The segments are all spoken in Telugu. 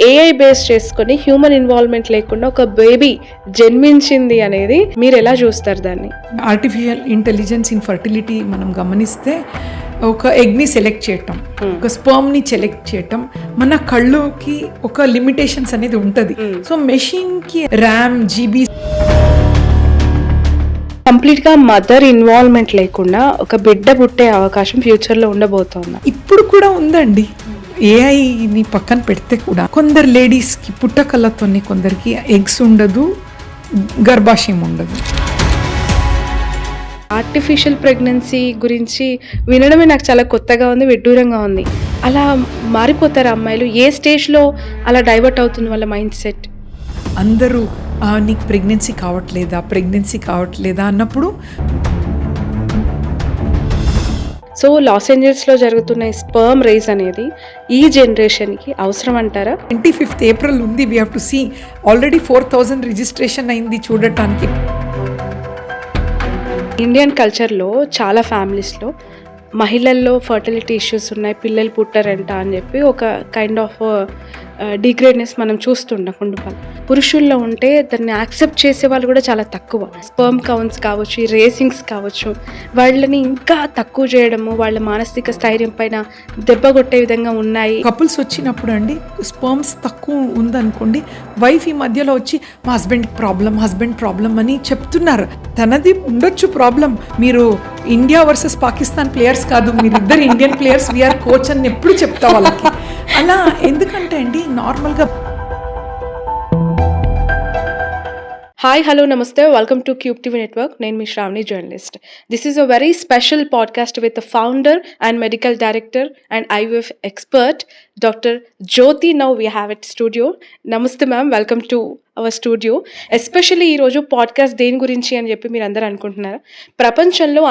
ఏఐ బేస్ చేసుకొని హ్యూమన్ ఇన్వాల్వ్మెంట్ లేకుండా ఒక బేబీ జన్మించింది అనేది మీరు ఎలా చూస్తారు దాన్ని? ఆర్టిఫిషియల్ ఇంటెలిజెన్స్ ఇన్ ఫర్టిలిటీ మనం గమనిస్తే ఒక ఎగ్ని సెలెక్ట్ చేయటం, ఒక స్పర్మ్ని సెలెక్ట్ చేయటం, మన కళ్ళుకి ఒక లిమిటేషన్స్ అనేది ఉంటుంది. సో మెషిన్కి ర్యామ్, జీబీ కంప్లీట్గా మదర్ ఇన్వాల్వ్మెంట్ లేకుండా ఒక బిడ్డ పుట్టే అవకాశం ఫ్యూచర్లో ఉండబోతోంది. ఇప్పుడు కూడా ఉందండి. ఏఐని పక్కన పెడితే కూడా కొందరు లేడీస్కి పుట్టకళ్ళతోని కొందరికి ఎగ్స్ ఉండదు, గర్భాశయం ఉండదు. ఆర్టిఫిషియల్ ప్రెగ్నెన్సీ గురించి వినడమే నాకు చాలా కొత్తగా ఉంది, విడ్డూరంగా ఉంది. అలా మారిపోతారు అమ్మాయిలు? ఏ స్టేజ్లో అలా డైవర్ట్ అవుతుంది వాళ్ళ మైండ్ సెట్? అందరూ నీకు ప్రెగ్నెన్సీ కావట్లేదా అన్నప్పుడు సో లాస్ ఏంజల్స్లో జరుగుతున్న స్పర్మ్ రేస్ అనేది ఈ జనరేషన్కి అవసరం అంటారా? 25th ఏప్రిల్ ఉంది. We have to see. Already 4,000 registration అయింది చూడటానికి. ఇండియన్ కల్చర్లో చాలా ఫ్యామిలీస్లో మహిళల్లో ఫర్టిలిటీ ఇష్యూస్ ఉన్నాయి, పిల్లలు పుట్టారంట అని చెప్పి ఒక కైండ్ ఆఫ్ డిగ్రేడ్నెస్ మనం చూస్తుంటాం కుండుపాలు. పురుషుల్లో ఉంటే దాన్ని యాక్సెప్ట్ చేసే వాళ్ళు కూడా చాలా తక్కువ. స్పర్మ్ కౌంట్స్ కావచ్చు, రేసింగ్స్ కావచ్చు, వాళ్ళని ఇంకా తక్కువ చేయడము, వాళ్ళ మానసిక స్థైర్యం పైన దెబ్బ కొట్టే విధంగా ఉన్నాయి. కపుల్స్ వచ్చినప్పుడు అండి స్పర్మ్స్ తక్కువ ఉందనుకోండి, వైఫ్ ఈ మధ్యలో వచ్చి మా హస్బెండ్ ప్రాబ్లం అని చెప్తున్నారు. తనది ఉండొచ్చు ప్రాబ్లం. మీరు ఇండియా వర్సెస్ పాకిస్తాన్ ప్లేయర్స్ కాదు, మీరిద్దరు ఇండియన్ ప్లేయర్స్, వీఆర్ కోచ్ అని ఎప్పుడు చెప్తా వాళ్ళకి. అలా ఎందుకంటే అండి నార్మల్గా. హాయ్, హలో, నమస్తే, welcome to cube TV network. నేను మీ Shravani, journalist. This is a very special podcast with founder and medical director and IVF expert, Dr. Jyoti. Now we have at studio. Namaste ma'am, welcome to our studio. Especially ఈరోజు పాడ్కాస్ట్ దేని గురించి అని చెప్పి మీరు అందరూ అనుకుంటున్నారు. ప్రపంచంలో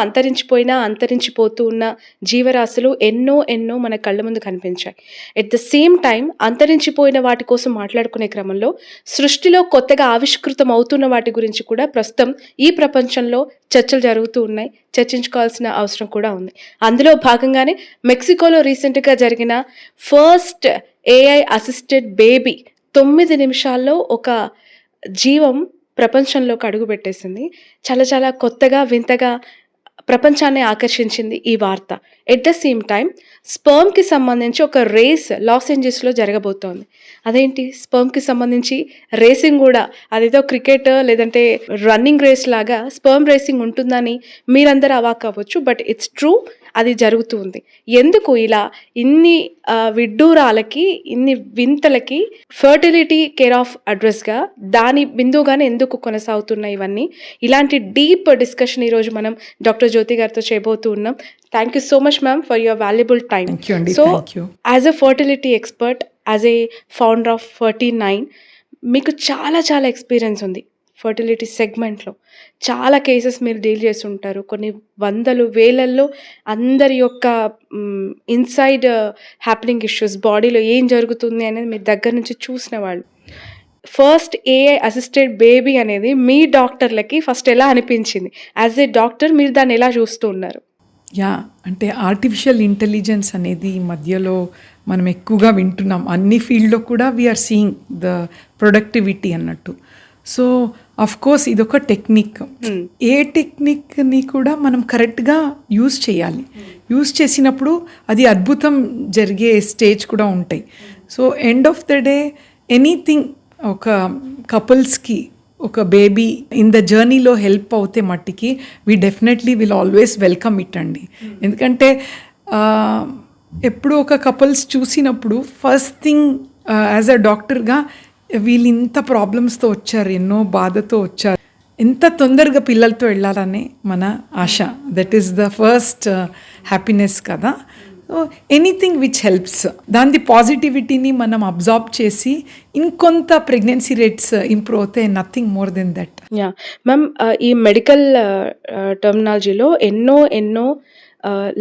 అంతరించిపోతూ ఉన్న జీవరాశులు ఎన్నో మన కళ్ళ ముందు కనిపించాయి. ఎట్ ద సేమ్ టైం అంతరించిపోయిన వాటి కోసం మాట్లాడుకునే క్రమంలో సృష్టిలో కొత్తగా ఆవిష్కృతం అవుతున్న వాటి గురించి కూడా ప్రస్తుతం ఈ ప్రపంచంలో చర్చలు జరుగుతూ ఉన్నాయి, చర్చించుకోవాల్సిన అవసరం కూడా ఉంది. అందులో భాగంగానే మెక్సికోలో రీసెంట్గా జరిగిన ఫస్ట్ AI అసిస్టెడ్ బేబీ 9 నిమిషాల్లో ఒక జీవం ప్రపంచంలోకి అడుగు పెట్టేసింది. చాలా కొత్తగా, వింతగా ప్రపంచాన్ని ఆకర్షించింది ఈ వార్త. ఎట్ ద సేమ్ టైం స్పర్మ్కి సంబంధించి ఒక రేస్ లాస్ ఏంజల్స్లో జరగబోతోంది. అదేంటి, స్పర్మ్కి సంబంధించి రేసింగ్ కూడా, అదేదో క్రికెట్ లేదంటే రన్నింగ్ రేస్ లాగా స్పర్మ్ రేసింగ్ ఉంటుందని మీరందరూ అవాక్ అవ్వచ్చు. బట్ ఇట్స్ ట్రూ, అది జరుగుతుంది. ఎందుకు ఇలా ఇన్ని విడ్డూరాలకి, ఇన్ని వింతలకి ఫర్టిలిటీ కేర్ ఆఫ్ అడ్రస్గా, దాని బిందువుగానే ఎందుకు కొనసాగుతున్నాయి ఇవన్నీ? ఇలాంటి డీప్ డిస్కషన్ ఈరోజు మనం డాక్టర్ జ్యోతి గారితో చేయబోతూ ఉన్నాం. Thank you so much ma'am for your valuable time. So as a fertility expert, as a founder of 49, మీకు చాలా ఎక్స్పీరియన్స్ ఉంది ఫర్టిలిటీ సెగ్మెంట్లో. చాలా కేసెస్ మీరు డీల్ చేసి ఉంటారు. కొన్ని వందలు వేలల్లో అందరి యొక్క ఇన్సైడ్ హ్యాపెనింగ్ ఇష్యూస్, బాడీలో ఏం జరుగుతుంది అనేది మీరు దగ్గర నుంచి చూసిన వాళ్ళు. ఫస్ట్ AI అసిస్టెడ్ బేబీ అనేది మీ డాక్టర్లకి ఫస్ట్ ఎలా అనిపించింది? యాజ్ ఏ డాక్టర్ మీరు దాన్ని ఎలా చూస్తూ ఉన్నారు? అంటే ఆర్టిఫిషియల్ ఇంటెలిజెన్స్ అనేది ఈ మధ్యలో మనం ఎక్కువగా వింటున్నాం. అన్ని ఫీల్డ్లో కూడా వీఆర్ సీయింగ్ ద ప్రొడక్టివిటీ అన్నట్టు. సో అఫ్కోర్స్ ఇదొక టెక్నిక్. ఏ టెక్నిక్ని కూడా మనం కరెక్ట్గా యూజ్ చేయాలి. యూజ్ చేసినప్పుడు అది అద్భుతం జరిగే స్టేజ్ కూడా ఉంటాయి. So end of the day anything ఒక కపుల్స్కి ఒక బేబీ ఇన్ ద జర్నీలో హెల్ప్ అవుతే మట్టికి we definitely will always welcome it అండి. ఎందుకంటే ఎప్పుడు ఒక కపుల్స్ చూసినప్పుడు ఫస్ట్ థింగ్ యాజ్ అ డాక్టర్గా, వీళ్ళు ఇంత ప్రాబ్లమ్స్తో వచ్చారు, ఎన్నో బాధతో వచ్చారు, ఎంత తొందరగా పిల్లలతో వెళ్ళాలని మన ఆశ. That is the first happiness కదా. సో ఎనీథింగ్ విచ్ హెల్ప్స్, దాని పాజిటివిటీని మనం అబ్జార్బ్ చేసి ఇంకొంత ప్రెగ్నెన్సీ రేట్స్ ఇంప్రూవ్ అవుతాయి. Nothing more than that. Ma'am, ఈ మెడికల్ టర్మినాలజీలో ఎన్నో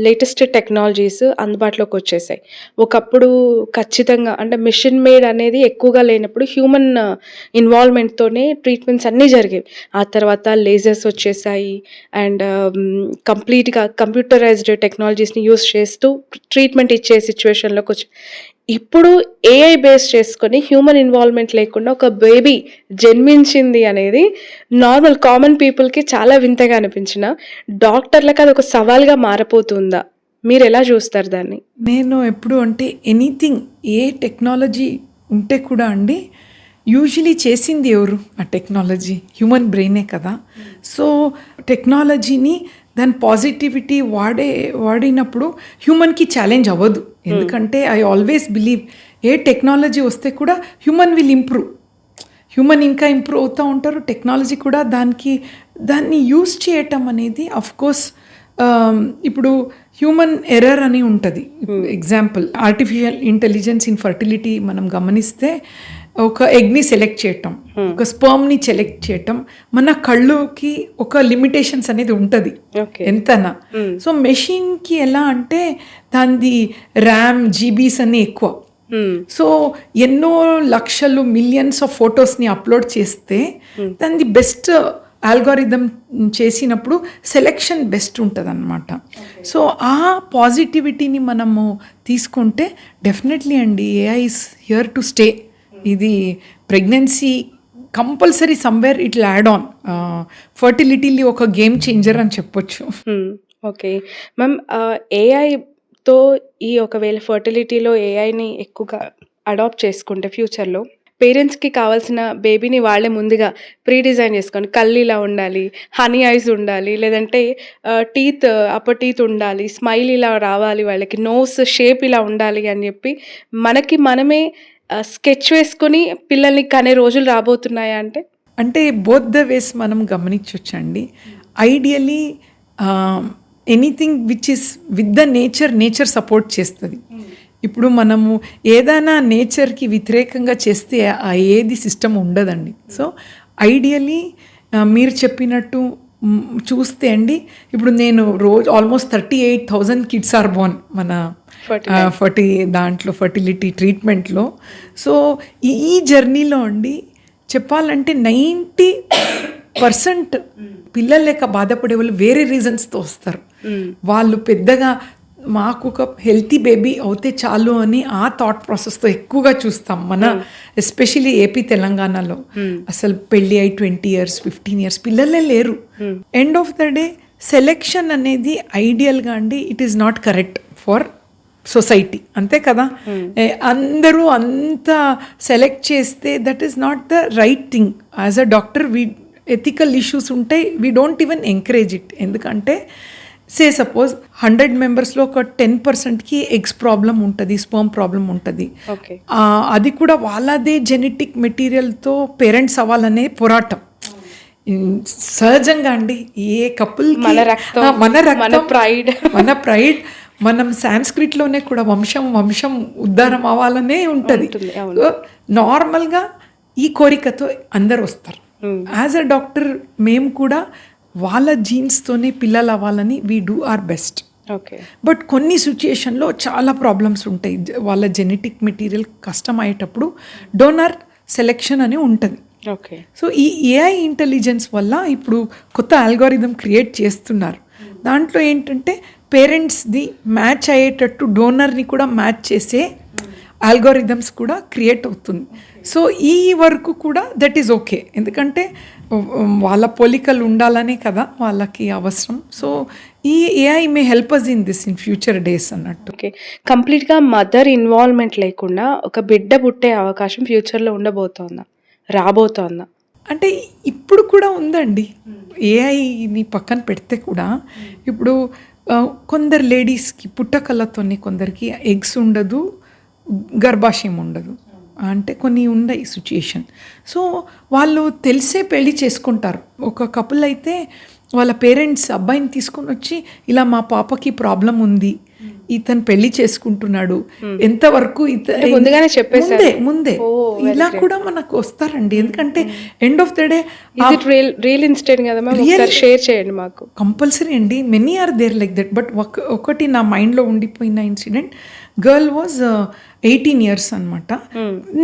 లేటెస్ట్ టెక్నాలజీస్ అందుబాటులోకి వచ్చేసాయి. ఒకప్పుడు ఖచ్చితంగా అంటే మిషన్ మేడ్ అనేది ఎక్కువగా లేనప్పుడు హ్యూమన్ ఇన్వాల్వ్మెంట్తోనే ట్రీట్మెంట్స్ అన్నీ జరిగేవి. ఆ తర్వాత లేజర్స్ వచ్చేసాయి అండ్ కంప్లీట్గా కంప్యూటరైజ్డ్ టెక్నాలజీస్ని యూస్ చేస్తూ ట్రీట్మెంట్ ఇచ్చే సిచ్యువేషన్లోకి వచ్చి ఇప్పుడు ఏఐ బేస్ చేసుకొని హ్యూమన్ ఇన్వాల్వ్‌మెంట్ లేకుండా ఒక బేబీ జన్మించింది అనేది నార్మల్ కామన్ పీపుల్‌కి చాలా వింతగా అనిపించినా, డాక్టర్‌లకి అదొక సవాల్‌గా మారపోతుందా? మీరెలా చూస్తారు దాన్ని? నేను ఎప్పుడు అంటే ఎనీథింగ్ ఏ టెక్నాలజీ ఉంటే కూడా అండి యూజువలీ చేసింది ఎవరు ఆ టెక్నాలజీ హ్యూమన్ బ్రెయినే కదా. సో టెక్నాలజీని దాని పాజిటివిటీ వాడినప్పుడు హ్యూమన్కి ఛాలెంజ్ అవ్వదు. ఎందుకంటే I always believe A technology వస్తే కూడా హ్యూమన్ విల్ ఇంప్రూవ్. హ్యూమన్ ఇంకా ఇంప్రూవ్ అవుతూ ఉంటారు. టెక్నాలజీ కూడా దాన్ని యూస్ చేయటం అనేది అఫ్కోర్స్ ఇప్పుడు హ్యూమన్ ఎర్రర్ అని ఉంటుంది. Example artificial intelligence in fertility మనం గమనిస్తే ఒక ఎగ్ని సెలెక్ట్ చేయటం, ఒక స్పర్మ్ని సెలెక్ట్ చేయటం, మన కళ్ళుకి ఒక లిమిటేషన్స్ అనేది ఉంటుంది ఎంతనా. సో మెషిన్కి ఎలా అంటే దాని ర్యామ్ జీబీస్ అన్నీ ఎక్కువ. సో ఎన్నో లక్షలు మిలియన్స్ ఆఫ్ ఫొటోస్ని అప్లోడ్ చేస్తే దాని బెస్ట్ ఆల్గారిథం చేసినప్పుడు సెలెక్షన్ బెస్ట్ ఉంటుంది అన్నమాట. సో ఆ పాజిటివిటీని మనము తీసుకుంటే డెఫినెట్లీ అండి AI is here to stay. ఇది pregnancy compulsory somewhere it will add on. ఫర్టిలిటీಲಿ ఒక గేమ్ చేంజర్ అని చెప్పొచ్చు. ఓకే మ్యామ్, ఏఐతో ఒకవేళ ఫర్టిలిటీలో ఏఐని ఎక్కువగా అడాప్ట్ చేసుకుంటే ఫ్యూచర్లో పేరెంట్స్కి కావాల్సిన బేబీని వాళ్ళే ముందుగా ప్రీ డిజైన్ చేసుకొని కళ్ళు ఇలా ఉండాలి, హనీ ఐస్ ఉండాలి, లేదంటే అప్పర్ టీత్ ఉండాలి, స్మైల్ ఇలా రావాలి, వాళ్ళకి నోస్ షేప్ ఇలా ఉండాలి అని చెప్పి మనమే స్కెచ్ వేసుకొని పిల్లల్ని కనే రోజులు రాబోతున్నాయా? అంటే బోత్ ద వేస్ మనం గమనించవచ్చండి. Ideally anything which is with the nature support చేస్తుంది. ఇప్పుడు మనము ఏదైనా నేచర్కి వ్యతిరేకంగా చేస్తే ఏది సిస్టమ్ ఉండదండి. సో ఐడియలీ మీరు చెప్పినట్టు చూస్తే అండి, ఇప్పుడు నేను రోజు ఆల్మోస్ట్ 38,000 కిడ్స్ ఆర్ బోర్న్ మన ఫర్టిలిటీ ట్రీట్మెంట్లో. సో ఈ జర్నీలో అండి చెప్పాలంటే 90% పిల్లలు లేక బాధపడే వాళ్ళు వేరే రీజన్స్తో వస్తారు. వాళ్ళు పెద్దగా మాకు ఒక హెల్తీ బేబీ అవుతే చాలు అని ఆ థాట్ ప్రాసెస్తో ఎక్కువగా చూస్తాం మన ఎస్పెషలీ ఏపీ తెలంగాణలో. అసలు పెళ్ళి అయి 20 years 15 years పిల్లలే లేరు. End of the day selection అనేది ఐడియల్గా అండి it is not correct for society, అంతే కదా. అందరూ అంత సెలెక్ట్ చేస్తే that is not the right thing. As a doctor ethical issues ఉంటాయి. We don't even encourage it. ఎందుకంటే సే సపోజ్ 100 మెంబర్స్లో ఒక 10%కి ఎగ్స్ ప్రాబ్లం ఉంటుంది, స్పర్మ్ ప్రాబ్లం ఉంటుంది. అది కూడా వాళ్ళదే జెనెటిక్ మెటీరియల్తో పేరెంట్స్ అవ్వాలనే పోరాటం. సహజంగా అండి ఏ కపుల్కి మన ప్రైడ్ మనం సాంస్క్రిట్లోనే కూడా వంశం ఉద్ధారం అవ్వాలనే ఉంటుంది. నార్మల్గా ఈ కోరికతో అందరు వస్తారు. యాజ్ అ డాక్టర్ మేము కూడా వాళ్ళ జీన్స్తోనే పిల్లలు అవ్వాలని we do or best. But కొన్ని సిచ్యుయేషన్లో చాలా ప్రాబ్లమ్స్ ఉంటాయి. వాళ్ళ జెనెటిక్ మెటీరియల్ కష్టం అయ్యేటప్పుడు డోనర్ సెలెక్షన్ అని ఉంటుంది. సో ఈ ఏఐ ఇంటెలిజెన్స్ వల్ల ఇప్పుడు కొత్త ఆల్గారిథం క్రియేట్ చేస్తున్నారు. దాంట్లో ఏంటంటే పేరెంట్స్ది మ్యాచ్ అయ్యేటట్టు డోనర్ని కూడా మ్యాచ్ చేసే ఆల్గారిథమ్స్ కూడా క్రియేట్ అవుతుంది. సో ఈ వరకు కూడా దట్ ఈజ్ ఓకే. ఎందుకంటే వాళ్ళ పోలికలు ఉండాలనే కదా వాళ్ళకి అవసరం. సో ఈ AI may help us in this in future days అన్నట్టు. ఓకే, కంప్లీట్గా మదర్ ఇన్వాల్వ్మెంట్ లేకుండా ఒక బిడ్డ పుట్టే అవకాశం ఫ్యూచర్లో రాబోతోందా? అంటే ఇప్పుడు కూడా ఉందండి. ఏఐని పక్కన పెడితే కూడా ఇప్పుడు కొందరు లేడీస్కి పుట్టకళ్ళతోని కొందరికి ఎగ్స్ ఉండదు, గర్భాశయం ఉండదు. అంటే కొన్ని ఉన్నాయి సిచ్యుయేషన్. సో వాళ్ళు తెలిసే పెళ్ళి చేసుకుంటారు. ఒక కపుల్ అయితే వాళ్ళ పేరెంట్స్ అబ్బాయిని తీసుకొని వచ్చి ఇలా మా పాపకి ప్రాబ్లం ఉంది, ఇతను పెళ్లి చేసుకుంటున్నాడు, ఎంతవరకు ముందుగానే చెప్పేసారు ముందే ఇలా కూడా మనకు వస్తారండి. ఎందుకంటే end of the day real incident కదా మ్యామ్, ఒకసారి షేర్ చేయండి మాకు. కంపల్సరీ అండి, many are there like that. But ఒకటి నా మైండ్లో ఉండిపోయిన ఇన్సిడెంట్, గర్ల్ వాజ్ 18 years అనమాట.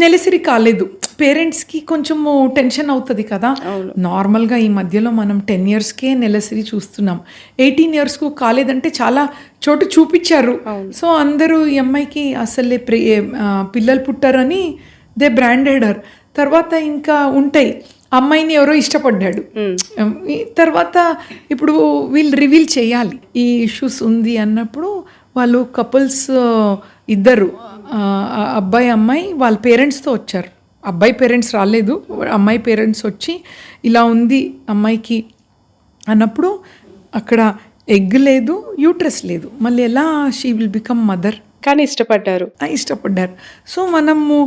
నెలసరి కాలేదు, పేరెంట్స్కి కొంచెము టెన్షన్ అవుతుంది కదా. నార్మల్గా ఈ మధ్యలో మనం 10 yearsకే నెలసరి చూస్తున్నాం. 18 yearsకు కాలేదంటే చాలా చోటు చూపించారు. సో అందరూ ఈ అమ్మాయికి అసలే పిల్లలు పుట్టారని దే బ్రాండెడర్. తర్వాత ఇంకా ఉంటాయి, అమ్మాయిని ఎవరో ఇష్టపడ్డాడు, తర్వాత ఇప్పుడు వీళ్ళు రివీల్ చేయాలి ఈ ఇష్యూస్ ఉంది అన్నప్పుడు వాళ్ళు కపుల్స్ ఇద్దరు అబ్బాయి అమ్మాయి వాళ్ళ పేరెంట్స్తో వచ్చారు. అబ్బాయి పేరెంట్స్ రాలేదు, అమ్మాయి పేరెంట్స్ వచ్చి ఇలా ఉంది అమ్మాయికి అన్నప్పుడు అక్కడ ఎగ్ లేదు, యూట్రస్ లేదు, మళ్ళీ ఎలా షీ విల్ బికమ్ మదర్, కానీ ఇష్టపడ్డారు. సో మనము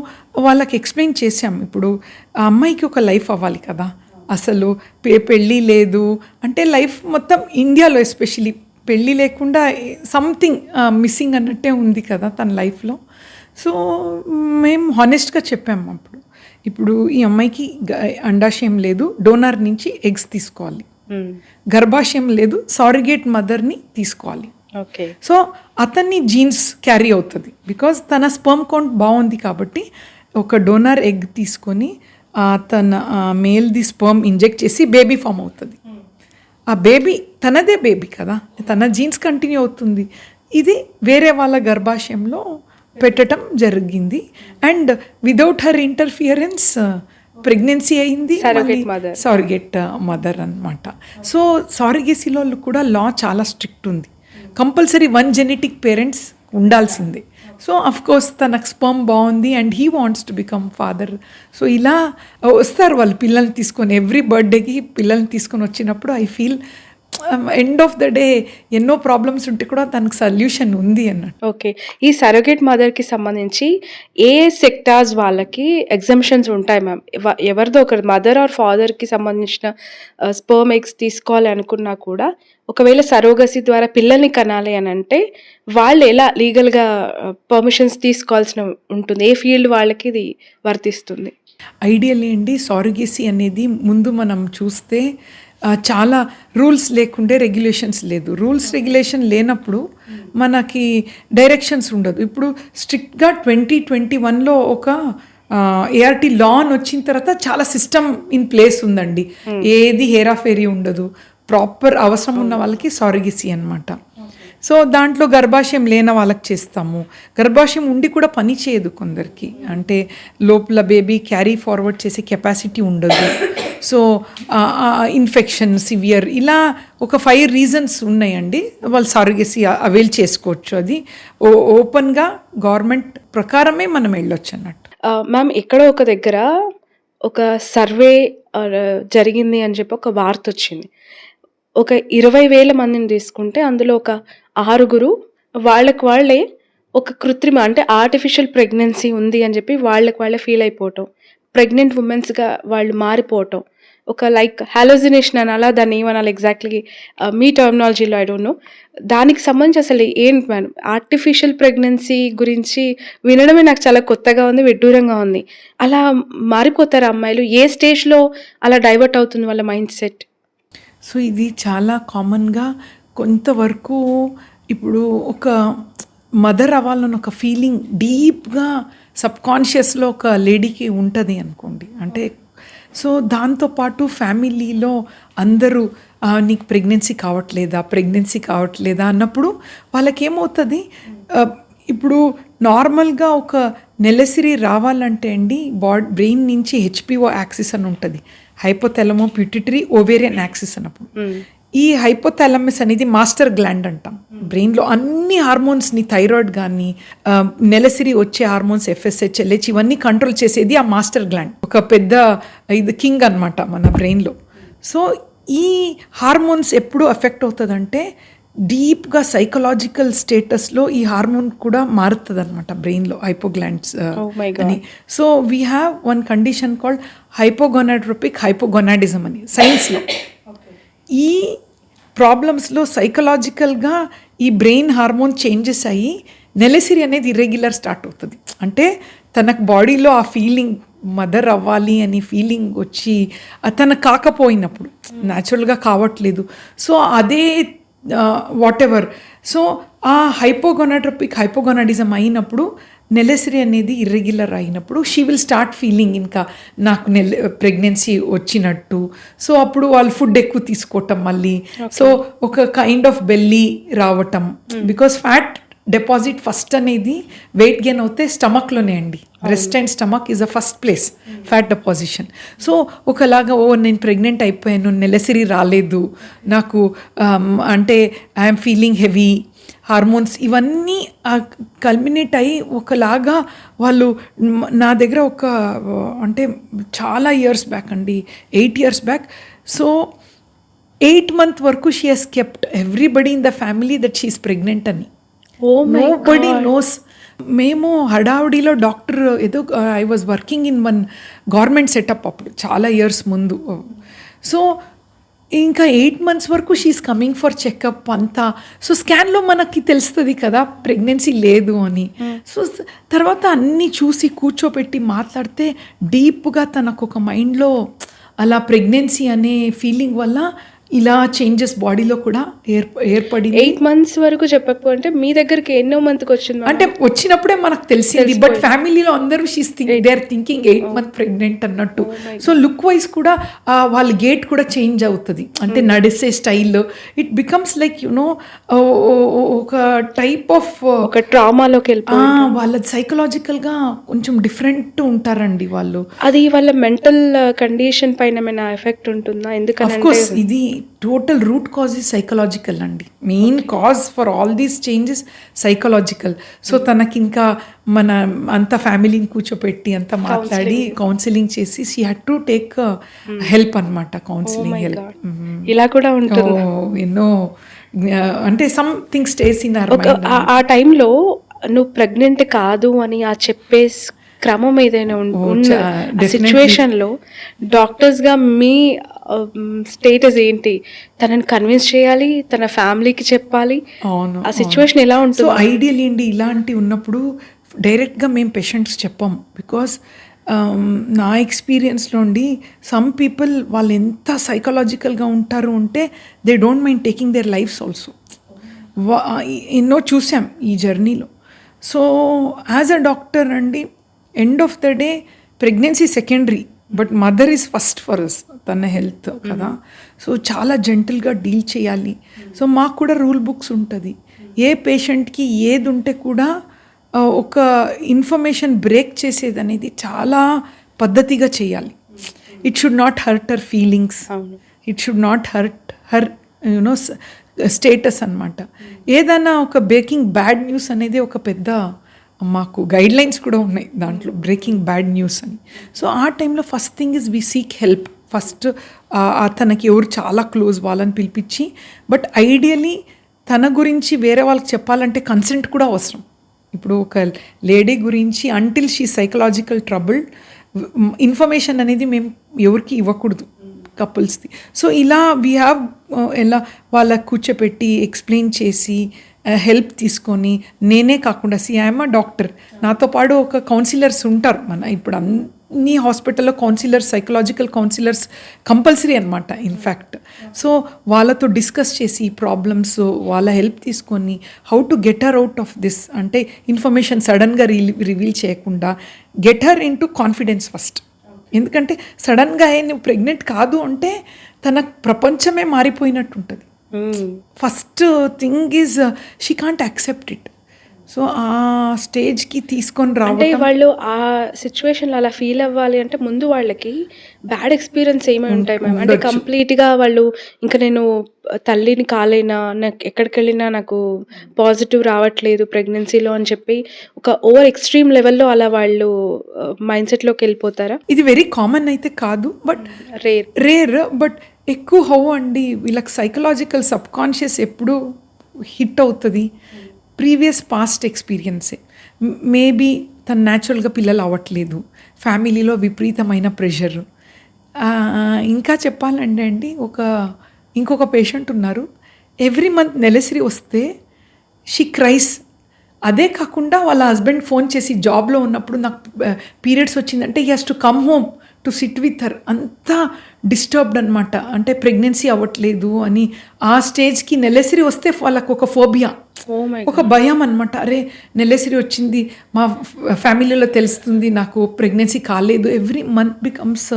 వాళ్ళకి ఎక్స్ప్లెయిన్ చేసాం. ఇప్పుడు ఆ అమ్మాయికి ఒక లైఫ్ అవ్వాలి కదా, అసలు పెళ్ళి లేదు అంటే లైఫ్ మొత్తం ఇండియాలో ఎస్పెషలీ పెళ్ళి లేకుండా సంథింగ్ మిస్సింగ్ అన్నట్టే ఉంది కదా తన లైఫ్లో. సో మేము హానెస్ట్గా చెప్పాము అప్పుడు, ఇప్పుడు ఈ అమ్మాయికి అండాశయం లేదు, డోనర్ నుంచి ఎగ్స్ తీసుకోవాలి, గర్భాశయం లేదు, సారిగేట్ మదర్ని తీసుకోవాలి. ఓకే, సో అతన్ని జీన్స్ క్యారీ అవుతుంది బికాజ్ తన స్పర్మ్ కౌంట్ బాగుంది కాబట్టి ఒక డోనర్ ఎగ్ తీసుకొని తన మేల్ది స్పర్మ్ ఇంజెక్ట్ చేసి బేబీ ఫామ్ అవుతుంది. ఆ బేబీ తనదే బేబీ కదా, తన జీన్స్ కంటిన్యూ అవుతుంది. ఇది వేరే వాళ్ళ గర్భాశయంలో పెట్టడం జరిగింది and without her interference pregnancy అయింది, సారిగేట్ మదర్ అన్నమాట. సో సారిగేసీలో కూడా లా చాలా స్ట్రిక్ట్ ఉంది, కంపల్సరీ 1 genetic పేరెంట్స్ ఉండాల్సిందే. సో అఫ్ కోర్స్ తనకు స్పర్మ్ బాగుంది and he wants to become father. So ఇలా వస్తారు వాళ్ళు పిల్లల్ని తీసుకొని, ఎవ్రీ బర్త్డేకి పిల్లల్ని తీసుకొని వచ్చినప్పుడు I feel end of the day ఎన్నో ప్రాబ్లమ్స్ ఉంటే కూడా దానికి సొల్యూషన్ ఉంది అన్నట్టు. ఓకే, ఈ సరోగేట్ మదర్కి సంబంధించి ఏ సెక్టార్స్ వాళ్ళకి ఎగ్జంప్షన్స్ ఉంటాయి మ్యామ్? ఎవరిదో ఒకరు మదర్ ఆర్ ఫాదర్కి సంబంధించిన స్పర్మ్ ఎగ్స్ తీసుకోవాలి అనుకున్నా కూడా ఒకవేళ సరోగసీ ద్వారా పిల్లల్ని కనాలి అని అంటే వాళ్ళు ఎలా లీగల్గా పర్మిషన్స్ తీసుకోవాల్సిన ఉంటుంది? ఏ ఫీల్డ్ వాళ్ళకి ఇది వర్తిస్తుంది? ఐడియల్లీ అండి సారిగేసీ అనేది ముందు మనం చూస్తే చాలా రూల్స్ లేకుండే, రెగ్యులేషన్స్ లేదు. రూల్స్ రెగ్యులేషన్ లేనప్పుడు మనకి డైరెక్షన్స్ ఉండదు. ఇప్పుడు స్ట్రిక్ట్గా 2021లో ఒక ఏఆర్టీ లా అని వచ్చిన తర్వాత చాలా సిస్టమ్ ఇన్ ప్లేస్ ఉందండి. ఏది హేరాఫేరీ ఉండదు, ప్రాపర్ అవసరం ఉన్న వాళ్ళకి సారిగేసీ అన్నమాట. సో దాంట్లో గర్భాశయం లేని వాళ్ళకి చేస్తాము, గర్భాశయం ఉండి కూడా పని చేయదు కొందరికి, అంటే లోపల బేబీ క్యారీ ఫార్వర్డ్ చేసే కెపాసిటీ ఉండదు. సో ఇన్ఫెక్షన్ సివియర్ ఇలా ఒక 5 reasons ఉన్నాయండి, వాళ్ళు సారిగేసీ అవైల్ చేసుకోవచ్చు. అది ఓపెన్గా గవర్నమెంట్ ప్రకారమే మనం వెళ్ళొచ్చు అన్నట్టు. మ్యామ్, ఎక్కడో ఒక దగ్గర ఒక సర్వే జరిగింది అని చెప్పి ఒక వార్త వచ్చింది. ఒక 20,000 మందిని తీసుకుంటే అందులో ఒక 6 వాళ్ళే ఒక కృత్రిమ అంటే ఆర్టిఫిషియల్ ప్రెగ్నెన్సీ ఉంది అని చెప్పి వాళ్ళే ఫీల్ అయిపోవటం, ప్రెగ్నెంట్ ఉమెన్స్గా వాళ్ళు మారిపోవటం, ఒక లైక్ హాలోజినేషన్ అనాలా, దాన్ని ఏమనాలి ఎగ్జాక్ట్లీ మీ టర్మినాలజీలో ఐ డోంట్ నో. దానికి సంబంధించి అసలు ఏంటి మేడం ఆర్టిఫిషియల్ ప్రెగ్నెన్సీ గురించి వినడమే నాకు చాలా కొత్తగా ఉంది, విడ్డూరంగా ఉంది. అలా మారిపోతారు అమ్మాయిలు? ఏ స్టేజ్లో అలా డైవర్ట్ అవుతుంది వాళ్ళ మైండ్ సెట్? సో ఇది చాలా కామన్గా కొంతవరకు ఇప్పుడు ఒక మదర్ అవ్వాలని ఒక ఫీలింగ్ డీప్గా సబ్కాన్షియస్లో ఒక లేడీకి ఉంటుంది అనుకోండి. అంటే సో దాంతోపాటు ఫ్యామిలీలో అందరూ నీకు ప్రెగ్నెన్సీ కావట్లేదా అన్నప్పుడు వాళ్ళకేమవుతుంది, ఇప్పుడు నార్మల్గా ఒక నెలసరి రావాలంటే అండి బ్రెయిన్ నుంచి హెచ్పిఓ యాక్సిస్ అని ఉంటుంది, హైపోథాలమో పిట్యూటరీ ఓవేరియన్ యాక్సిస్ అన్నప్పుడు. ఈ హైపోథాలమస్ అనేది మాస్టర్ గ్లాండ్ అంటాం. బ్రెయిన్లో అన్ని హార్మోన్స్ని, థైరాయిడ్ కానీ నెలసరి వచ్చే హార్మోన్స్ FSH, LH ఇవన్నీ కంట్రోల్ చేసేది ఆ మాస్టర్ గ్లాండ్. ఒక పెద్ద ఇది కింగ్ అనమాట మన బ్రెయిన్లో. సో ఈ హార్మోన్స్ ఎప్పుడు ఎఫెక్ట్ అవుతుందంటే డీప్గా సైకలాజికల్ స్టేటస్లో ఈ హార్మోన్ కూడా మారుతుంది అనమాట బ్రెయిన్లో, హైపోగ్లాండ్స్ అని. So we have one condition called hypogonadotropic hypogonadism అని సైన్స్లో. ఈ ప్రాబ్లమ్స్లో సైకలాజికల్గా ఈ బ్రెయిన్ హార్మోన్ చేంజెస్ అయ్యి నెలసరి అనేది ఇర్రెగ్యులర్ స్టార్ట్ అవుతుంది. అంటే తనకు బాడీలో ఆ ఫీలింగ్ మదర్ అవ్వాలి అని ఫీలింగ్ వచ్చి తనకు కాకపోయినప్పుడు, న్యాచురల్గా కావట్లేదు, సో అదే వాట్ ఎవర్. సో ఆ హైపోగొనాడ్రోపిక్ హైపోగొనాడిజం అయినప్పుడు నెలసరి అనేది ఇర్రెగ్యులర్ అయినప్పుడు షీ విల్ స్టార్ట్ ఫీలింగ్ ఇంకా నాకు ప్రెగ్నెన్సీ వచ్చినట్టు. సో అప్పుడు వాళ్ళు ఫుడ్ ఎక్కువ తీసుకోవటం మళ్ళీ. సో ఒక కైండ్ ఆఫ్ బెల్లీ రావటం, బికాస్ ఫ్యాట్ డిపాజిట్ ఫస్ట్ అనేది వెయిట్ గెయిన్ అవుతే స్టమక్లోనే అండి. Breast and stomach is a first place fat deposition. So ఒకలాగా నేను ప్రెగ్నెంట్ అయిపోయాను, నెలసరి రాలేదు నాకు, అంటే ఐఎమ్ ఫీలింగ్ హెవీ, హార్మోన్స్ ఇవన్నీ కల్మినేట్ అయ్యి ఒకలాగా వాళ్ళు నా దగ్గర అంటే చాలా ఇయర్స్ బ్యాక్ అండి, 8 years బ్యాక్. సో 8 months వరకు she has kept everybody in the family that she is pregnant అని. Nobody knows. మేము హడావుడిలో డాక్టర్ ఏదో I was working in one government setup అప్పుడు చాలా ఇయర్స్ ముందు. సో ఇంకా 8 months వరకు షీఈస్ కమింగ్ ఫర్ చెకప్ అంతా. సో స్కాన్లో మనకి తెలుస్తుంది కదా ప్రెగ్నెన్సీ లేదు అని. సో తర్వాత అన్నీ చూసి కూర్చోపెట్టి మాట్లాడితే డీప్గా తనకు ఒక మైండ్లో అలా ప్రెగ్నెన్సీ అనే ఫీలింగ్ వల్ల ఇలా చేంజెస్ బాడీలో కూడా ఏర్పడి 8 months వరకు చెప్పకపోతే మీ దగ్గరికి ఎన్నో మంత్కి వచ్చింది అంటే వచ్చినప్పుడే మనకు తెలిసింది. బట్ ఫ్యామిలీలో అందరూ they are thinking 8 months pregnant అన్నట్టు. సో లుక్ వైజ్ కూడా వాళ్ళ గేట్ కూడా చేంజ్ అవుతుంది, అంటే నడిసే style it becomes like you know ఒక టైప్ ఆఫ్ ఒక ట్రామాలోకి వెళ్ళిపోయి వాళ్ళ సైకలాజికల్గా కొంచెం డిఫరెంట్ ఉంటారండి వాళ్ళు. అది వాళ్ళ మెంటల్ కండిషన్ పైన ఏమైనా ఎఫెక్ట్ ఉంటుందా? ఎందుకంటే ఇది total root cause is psychological అండి. Main cause for all these changes psychological. So తనకి ఇంకా మన అంత ఫ్యామిలీని కూర్చోపెట్టి అంతా మాట్లాడి కౌన్సిలింగ్ చేసి she had to take help అనమాట, కౌన్సిలింగ్ హెల్ప్. ఇలా కూడా ఉంటుంది ఎన్నో అంటే సంథింగ్ స్టేస్ ఇన్ ఆ టైంలో నువ్వు ప్రెగ్నెంట్ కాదు అని ఆ చెప్పే క్రమం ఏదైనా ఉన్న సిచ్యువేషన్లో డాక్టర్స్గా మీ స్టేటస్ ఏంటి? తనని కన్విన్స్ చేయాలి, తన ఫ్యామిలీకి చెప్పాలి. అవును, ఆ సిచ్యువేషన్ ఎలా ఉంటుంది? సో ఐడియల్ ఏంటి ఇలాంటి ఉన్నప్పుడు డైరెక్ట్గా మేము పేషెంట్స్ చెప్పాం. బికాస్ నా ఎక్స్పీరియన్స్లో ఉండి సమ్ పీపుల్ వాళ్ళు ఎంత సైకలాజికల్గా ఉంటారు అంటే they don't mind taking their lives also. ఎన్నో చూసాం ఈ జర్నీలో. సో యాజ్ అ డాక్టర్ అండి, end of the day pregnancy secondary, but mother is first for us, తన హెల్త్ కదా. సో చాలా జెంటిల్గా డీల్ చేయాలి. సో మాకు కూడా రూల్ బుక్స్ ఉంటుంది, ఏ పేషెంట్కి ఏది ఉంటే కూడా ఒక ఇన్ఫర్మేషన్ బ్రేక్ చేసేది అనేది చాలా పద్ధతిగా చేయాలి. It should not hurt her feelings, it should not hurt her you know status అనమాట. ఏదైనా ఒక బ్రేకింగ్ బ్యాడ్ న్యూస్ అనేది ఒక పెద్ద మాకు గైడ్ లైన్స్ కూడా ఉన్నాయి దాంట్లో, బ్రేకింగ్ బ్యాడ్ న్యూస్ అని. సో ఆ టైంలో first thing is we seek help. First తనకి ఎవరు చాలా క్లోజ్ వాళ్ళని పిలిపించి, బట్ ఐడియలీ తన గురించి వేరే వాళ్ళకి చెప్పాలంటే కన్సెంట్ కూడా అవసరం. ఇప్పుడు ఒక లేడీ గురించి until she psychological trouble information అనేది మేము ఎవరికి ఇవ్వకూడదు కపుల్స్ది. సో ఇలా వీ హ్యావ్ ఎలా వాళ్ళకు కూర్చోపెట్టి ఎక్స్ప్లెయిన్ చేసి హెల్ప్ తీసుకొని, నేనే కాకుండా ఐఎమ్ అ డాక్టర్, నాతో పాటు ఒక కౌన్సిలర్స్ ఉంటారు. ఇప్పుడు అన్ని హాస్పిటల్లో కౌన్సిలర్స్, సైకలాజికల్ కౌన్సిలర్స్ కంపల్సరీ అనమాట ఇన్ఫ్యాక్ట్. సో వాళ్ళతో డిస్కస్ చేసి ప్రాబ్లమ్స్ వాళ్ళ హెల్ప్ తీసుకొని how to get her out of this, అంటే ఇన్ఫర్మేషన్ సడన్గా రివీల్ చేయకుండా get her in to confidence first. ఎందుకంటే సడన్గా నువ్వు ప్రెగ్నెంట్ కాదు అంటే తన ప్రపంచమే మారిపోయినట్టు ఉంటుంది. First thing is she can't accept it. So ఆ స్టేజ్కి తీసుకొని రావడం, వాళ్ళు ఆ సిచ్యువేషన్లో అలా ఫీల్ అవ్వాలి అంటే ముందు వాళ్ళకి బ్యాడ్ ఎక్స్పీరియన్స్ ఏమై ఉంటాయి మ్యామ్? అంటే కంప్లీట్గా వాళ్ళు ఇంకా నేను తల్లిని కాలేనా, నాకు ఎక్కడికి వెళ్ళినా నాకు పాజిటివ్ రావట్లేదు ప్రెగ్నెన్సీలో అని చెప్పి ఒక ఓవర్ ఎక్స్ట్రీమ్ లెవెల్లో అలా వాళ్ళు మైండ్ సెట్లోకి వెళ్ళిపోతారా? ఇది వెరీ కామన్ అయితే కాదు, బట్ రేర్. బట్ ఎక్కువ హౌ అండి వీళ్ళకి సైకలాజికల్ సబ్ కాన్షియస్ ఎప్పుడు హిట్ అవుతుంది, ప్రీవియస్ పాస్ట్ ఎక్స్పీరియన్సే. మేబీ తను న్యాచురల్గా పిల్లలు అవ్వట్లేదు, ఫ్యామిలీలో విపరీతమైన ప్రెషర్. ఇంకా చెప్పాలంటే అండి ఇంకొక పేషెంట్ ఉన్నారు, ఎవ్రీ మంత్ నెలసరి వస్తే షీ క్రైస్. అదే కాకుండా వాళ్ళ హస్బెండ్ ఫోన్ చేసి జాబ్లో ఉన్నప్పుడు నాకు పీరియడ్స్ వచ్చిందంటే he has to come home to SIT with her. అంతా డిస్టర్బ్డ్ అనమాట, అంటే ప్రెగ్నెన్సీ అవ్వట్లేదు అని. ఆ స్టేజ్కి నెలసరి వస్తే వాళ్ళకు ఒక ఫోబియా, Oh my ఒక భయం అనమాట. అరే నెలసరి వచ్చింది, మా ఫ్యామిలీలో తెలుస్తుంది నాకు ప్రెగ్నెన్సీ కాలేదు, every month becomes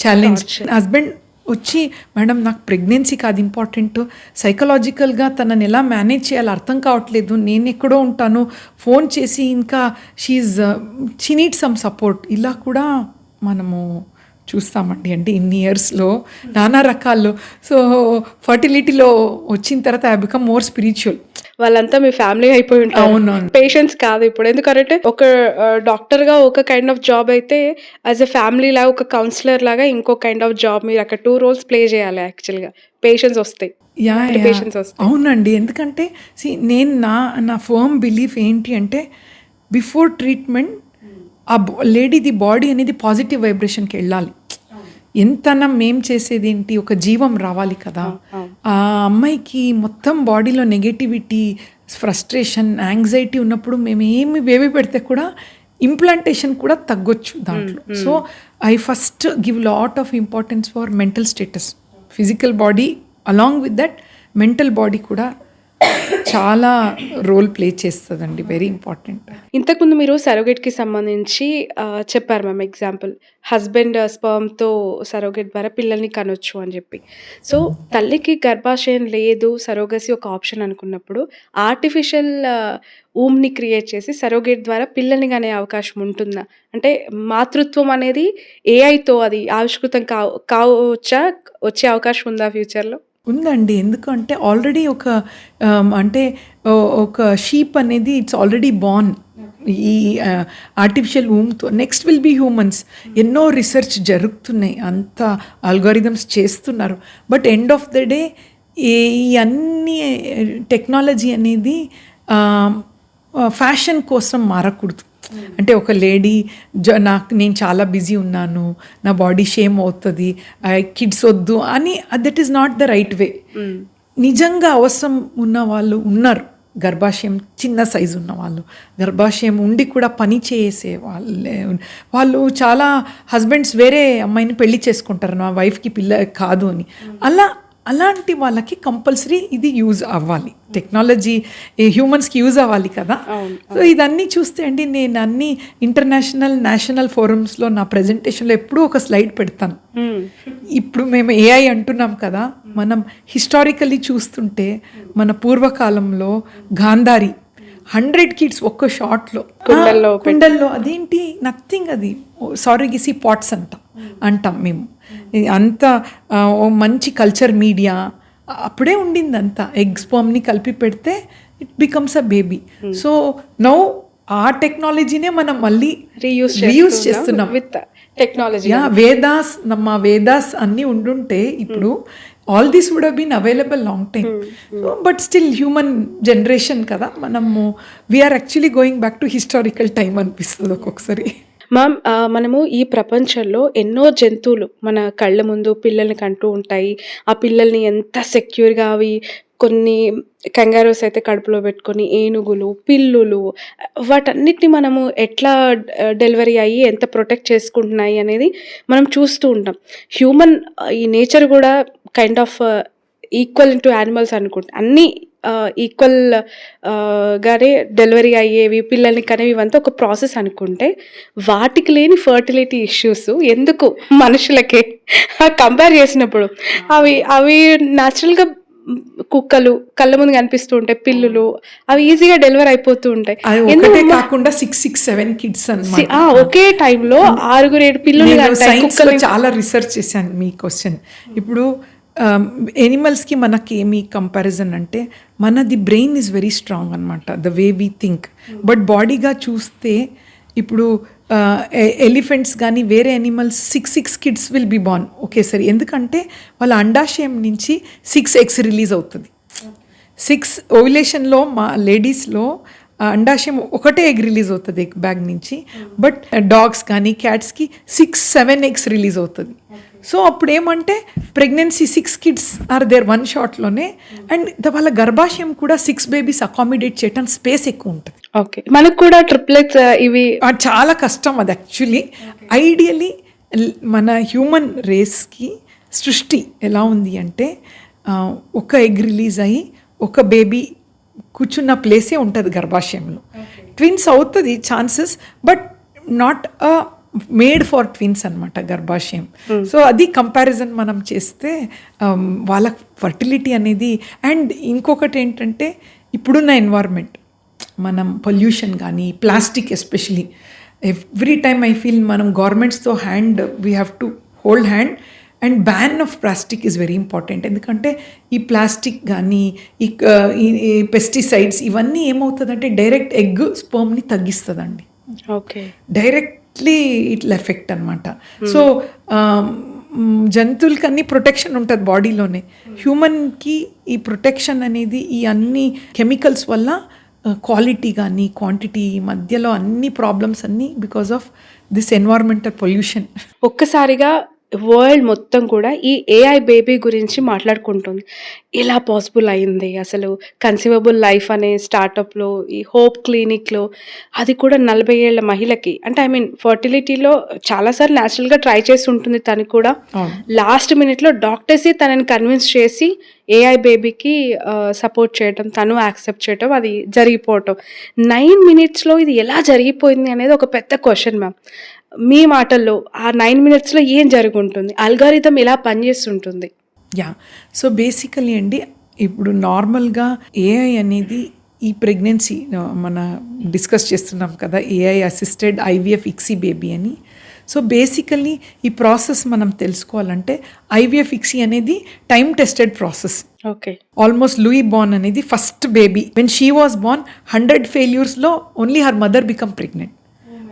challenge. Husband వచ్చి మేడం నాకు ప్రెగ్నెన్సీ కాదు ఇంపార్టెంట్, సైకలాజికల్గా తనని ఎలా మేనేజ్ చేయాలో అర్థం కావట్లేదు, నేను ఎక్కడో ఉంటాను, ఫోన్ చేసి ఇంకా షీ నీడ్ సమ్ సపోర్ట్, ఇలా కూడా మనము చూస్తామండి. అంటే ఇన్ని ఇయర్స్లో నానా రకాల్లో. సో ఫర్టిలిటీలో వచ్చిన తర్వాత ఐ బికమ్ మోర్ స్పిరిచువల్. వాళ్ళంతా మీ ఫ్యామిలీ అయిపోయి ఉంటారు. అవునవును. పేషెంట్స్ కాదు ఇప్పుడు. ఎందుకంటే ఒక డాక్టర్గా ఒక కైండ్ ఆఫ్ జాబ్ అయితే, యాజ్ ఎ ఫ్యామిలీ లాగా ఒక కౌన్సిలర్ లాగా ఇంకో కైండ్ ఆఫ్ జాబ్ మీరు అక్కడ 2 roles ప్లే చేయాలి యాక్చువల్గా. పేషెంట్స్ వస్తాయి, పేషెంట్స్ వస్తాయి. అవునండి. ఎందుకంటే నేను నా ఫర్మ్ బిలీఫ్ ఏంటి అంటే, బిఫోర్ ట్రీట్మెంట్ ఆ లేడీది బాడీ అనేది పాజిటివ్ వైబ్రేషన్కి వెళ్ళాలి. ఎంతనా మేం చేసేది ఏంటి, ఒక జీవం రావాలి కదా. ఆ అమ్మాయికి మొత్తం బాడీలో నెగటివిటీ, ఫ్రస్ట్రేషన్, యాంగ్జైటీ ఉన్నప్పుడు మేము ఏమి బేబీ పెడితే కూడా ఇంప్లాంటేషన్ కూడా తగ్గొచ్చు దాంట్లో. So I first give lot of importance for mental status. Physical body along with that mental body కూడా చాలా రోల్ ప్లే చేస్తుందండి, వెరీ ఇంపార్టెంట్. ఇంతకుముందు మీరు సరోగేట్కి సంబంధించి చెప్పారు మ్యామ్ ఎగ్జాంపుల్, హస్బెండ్ స్పర్మ్తో సరోగేట్ ద్వారా పిల్లల్ని కనొచ్చు అని చెప్పి. సో తల్లికి గర్భాశయం లేదు, సరోగసి ఒక ఆప్షన్ అనుకున్నప్పుడు ఆర్టిఫిషియల్ ఊమ్ని క్రియేట్ చేసి సరోగేట్ ద్వారా పిల్లల్ని కనే అవకాశం ఉంటుందా? అంటే మాతృత్వం అనేది ఏఐతో అది ఆవిష్కృతం కావచ్చా, వచ్చే అవకాశం ఉందా ఫ్యూచర్లో? ఉందండి. ఎందుకంటే ఆల్రెడీ ఒక షీప్ అనేది ఇట్స్ ఆల్రెడీ బార్న్ ఈ ఆర్టిఫిషియల్ ఊమ్తో. Next will be humans. ఎన్నో రీసెర్చ్ జరుగుతున్నాయి, అంత ఆల్గోరిథమ్స్ చేస్తున్నారు. But end of the day ఈ అన్ని టెక్నాలజీ అనేది ఫ్యాషన్ కోసం మారకూడదు. అంటే ఒక లేడీ నేను చాలా బిజీ ఉన్నాను, నా బాడీ షేమ్ అవుతుంది, కిడ్స్ వద్దు అని, that is not the right way. నిజంగా అవసరం ఉన్న వాళ్ళు ఉన్నారు, గర్భాశయం చిన్న సైజు ఉన్న వాళ్ళు, గర్భాశయం ఉండి కూడా పని చేసే వాళ్ళు చాలా హస్బెండ్స్ వేరే అమ్మాయిని పెళ్లి చేసుకుంటారు, నా వైఫ్కి పిల్ల కాదు అని. అలాంటి వాళ్ళకి కంపల్సరీ ఇది యూజ్ అవ్వాలి, టెక్నాలజీ హ్యూమన్స్కి యూజ్ అవ్వాలి కదా. సో ఇదన్నీ చూస్తే అండి, నేను అన్ని ఇంటర్నేషనల్ నేషనల్ ఫోరమ్స్లో నా ప్రజెంటేషన్లో ఎప్పుడూ ఒక స్లైడ్ పెడతాను. ఇప్పుడు మేము ఏఐ అంటున్నాం కదా, మనం హిస్టారికలీ చూస్తుంటే మన పూర్వకాలంలో గాంధారి 100 kids ఒక్క షాట్లో కుండల్లో, అదేంటి నథింగ్, అది సారిగిసి పాట్స్ అంటాం మేము. అంత మంచి కల్చర్, మీడియా అప్పుడే ఉండింది. అంతా ఎగ్ స్పర్మ్ని కలిపి పెడితే it becomes a baby. So now ఆ టెక్నాలజీనే మనం మళ్ళీ రీయూజ్ చేస్తున్నాం విత్ టెక్నాలజీ. మా వేదాస్ అన్నీ ఉండుంటే ఇప్పుడు all these would have been available long time. But still human generation కదా, మనము we are actually going back to historical time అనిపిస్తుంది ఒక్కొక్కసారి. మ్యామ్, మనము ఈ ప్రపంచంలో ఎన్నో జంతువులు మన కళ్ళ ముందు పిల్లల్ని కంటూ ఉంటాయి. ఆ పిల్లల్ని ఎంత సెక్యూర్గా అవి, కొన్ని కంగారోస్ అయితే కడుపులో పెట్టుకొని, ఏనుగులు, పిల్లులు, వాటన్నిటిని మనము ఎట్లా డెలివరీ అయ్యి ఎంత ప్రొటెక్ట్ చేసుకుంటున్నాయి అనేది మనం చూస్తూ ఉంటాం. హ్యూమన్ ఈ నేచర్ కూడా kind of equal to animals అనుకుంటా. అన్నీ ఈక్వల్ గానే డెలివరీ అయ్యేవి, పిల్లల్ని కనేవి, ఇవంతా ఒక ప్రాసెస్ అనుకుంటే, వాటికి లేని ఫర్టిలిటీ ఇష్యూస్ ఎందుకు మనుషులకే కంపేర్ చేసినప్పుడు? అవి న్యాచురల్గా కుక్కలు కళ్ళ ముందు కనిపిస్తూ ఉంటాయి, పిల్లులు అవి ఈజీగా డెలివర్ అయిపోతూ ఉంటాయి. కాకుండా 6-7 kids ఒకే టైంలో 6-7 పిల్లలు. చాలా రీసెర్చ్ చేశాను. మీ క్వశ్చన్ ఇప్పుడు ఎనిమల్స్కి మనకి ఏమి కంపారిజన్ అంటే, మనది బ్రెయిన్ ఈజ్ వెరీ స్ట్రాంగ్ అనమాట, the way we think. But బాడీగా చూస్తే ఇప్పుడు ఎలిఫెంట్స్ కానీ వేరే animals 6 kids will be born ఒకేసారి. ఎందుకంటే వాళ్ళ అండాశయం నుంచి 6 eggs రిలీజ్ అవుతుంది. 6 ఓవ్యులేషన్లో మా లేడీస్లో అండాశయం ఒకటే ఎగ్ రిలీజ్ అవుతుంది ఎగ్ బ్యాగ్ నుంచి. బట్ డాగ్స్ కానీ క్యాట్స్కి 6-7 eggs రిలీజ్ అవుతుంది. సో అప్పుడు ఏమంటే ప్రెగ్నెన్సీ 6 kids ఆర్ దేర్ 1 shotలోనే. అండ్ వాళ్ళ గర్భాశయం కూడా 6 babies అకామిడేట్ చేయడానికి స్పేస్ ఎక్కువ ఉంటుంది. ఓకే, మనకు కూడా ట్రిప్లెట్స్ ఇవి చాలా కష్టం అది యాక్చువల్లీ. ఐడియలీ మన హ్యూమన్ రేస్కి సృష్టి ఎలా ఉంది అంటే, ఒక ఎగ్ రిలీజ్ అయ్యి ఒక బేబీ కూర్చున్న ప్లేసే ఉంటుంది గర్భాశయంలో. ట్విన్స్ అవుతుంది chances, but not made for twins అనమాట గర్భాశయం. సో అది కంపారిజన్ మనం చేస్తే వాళ్ళ ఫర్టిలిటీ అనేది. అండ్ ఇంకొకటి ఏంటంటే ఇప్పుడున్న ఎన్వైర్న్మెంట్, మనం పొల్యూషన్ కానీ plastic especially every time I feel మనం గవర్నమెంట్స్తో we have to hold hand and ban of plastic is very important. ఎందుకంటే ఈ ప్లాస్టిక్ కానీ ఈ పెస్టిసైడ్స్ ఇవన్నీ ఏమవుతుందంటే డైరెక్ట్ ఎగ్ స్పర్మ్ని తగ్గిస్తుందండి. ఓకే, డైరెక్ట్లీ ఇట్లా ఎఫెక్ట్ అనమాట. సో జంతువులకి అన్ని ప్రొటెక్షన్ ఉంటుంది బాడీలోనే, హ్యూమన్కి ఈ ప్రొటెక్షన్ అనేది ఈ అన్ని కెమికల్స్ వల్ల క్వాలిటీ కానీ క్వాంటిటీ మధ్యలో అన్ని ప్రాబ్లమ్స్ అన్నీ because of this environmental pollution. ఒక్కసారిగా వరల్డ్ మొత్తం కూడా ఈ ఏఐ బేబీ గురించి మాట్లాడుకుంటుంది. ఎలా పాసిబుల్ అయింది అసలు? కన్సీవబుల్ లైఫ్ అనే స్టార్టప్లో, ఈ హోప్ క్లినిక్లో, అది కూడా 40 ఏళ్ల మహిళకి, అంటే ఐ మీన్ ఫర్టిలిటీలో చాలాసార్లు న్యాచురల్గా ట్రై చేసి ఉంటుంది తను కూడా. లాస్ట్ మినిట్లో డాక్టర్సే తనని కన్విన్స్ చేసి ఏఐ బేబీకి సపోర్ట్ చేయటం, తను యాక్సెప్ట్ చేయటం, అది జరిగిపోవటం. 9 మినిట్స్లో ఇది ఎలా జరిగిపోయింది అనేది ఒక పెద్ద క్వశ్చన్ మ్యామ్. మీ మాటల్లో ఆ 9 మినిట్స్లో ఏం జరుగుంటుంది? అల్గారిథం ఎలా పనిచేస్తుంటుంది? సో బేసికలీ అండి, ఇప్పుడు నార్మల్గా ఏఐ అనేది ఈ ప్రెగ్నెన్సీ మన డిస్కస్ చేస్తున్నాం కదా, AI assisted IVF ICSI baby అని. సో బేసికలీ ఈ ప్రాసెస్ మనం తెలుసుకోవాలంటే ఐవీఎఫ్ ఇక్సీ అనేది time tested process. Okay, almost Louise Brown అనేది first baby. When she was born 100 ఫెయిల్యూర్స్లో only her mother become pregnant.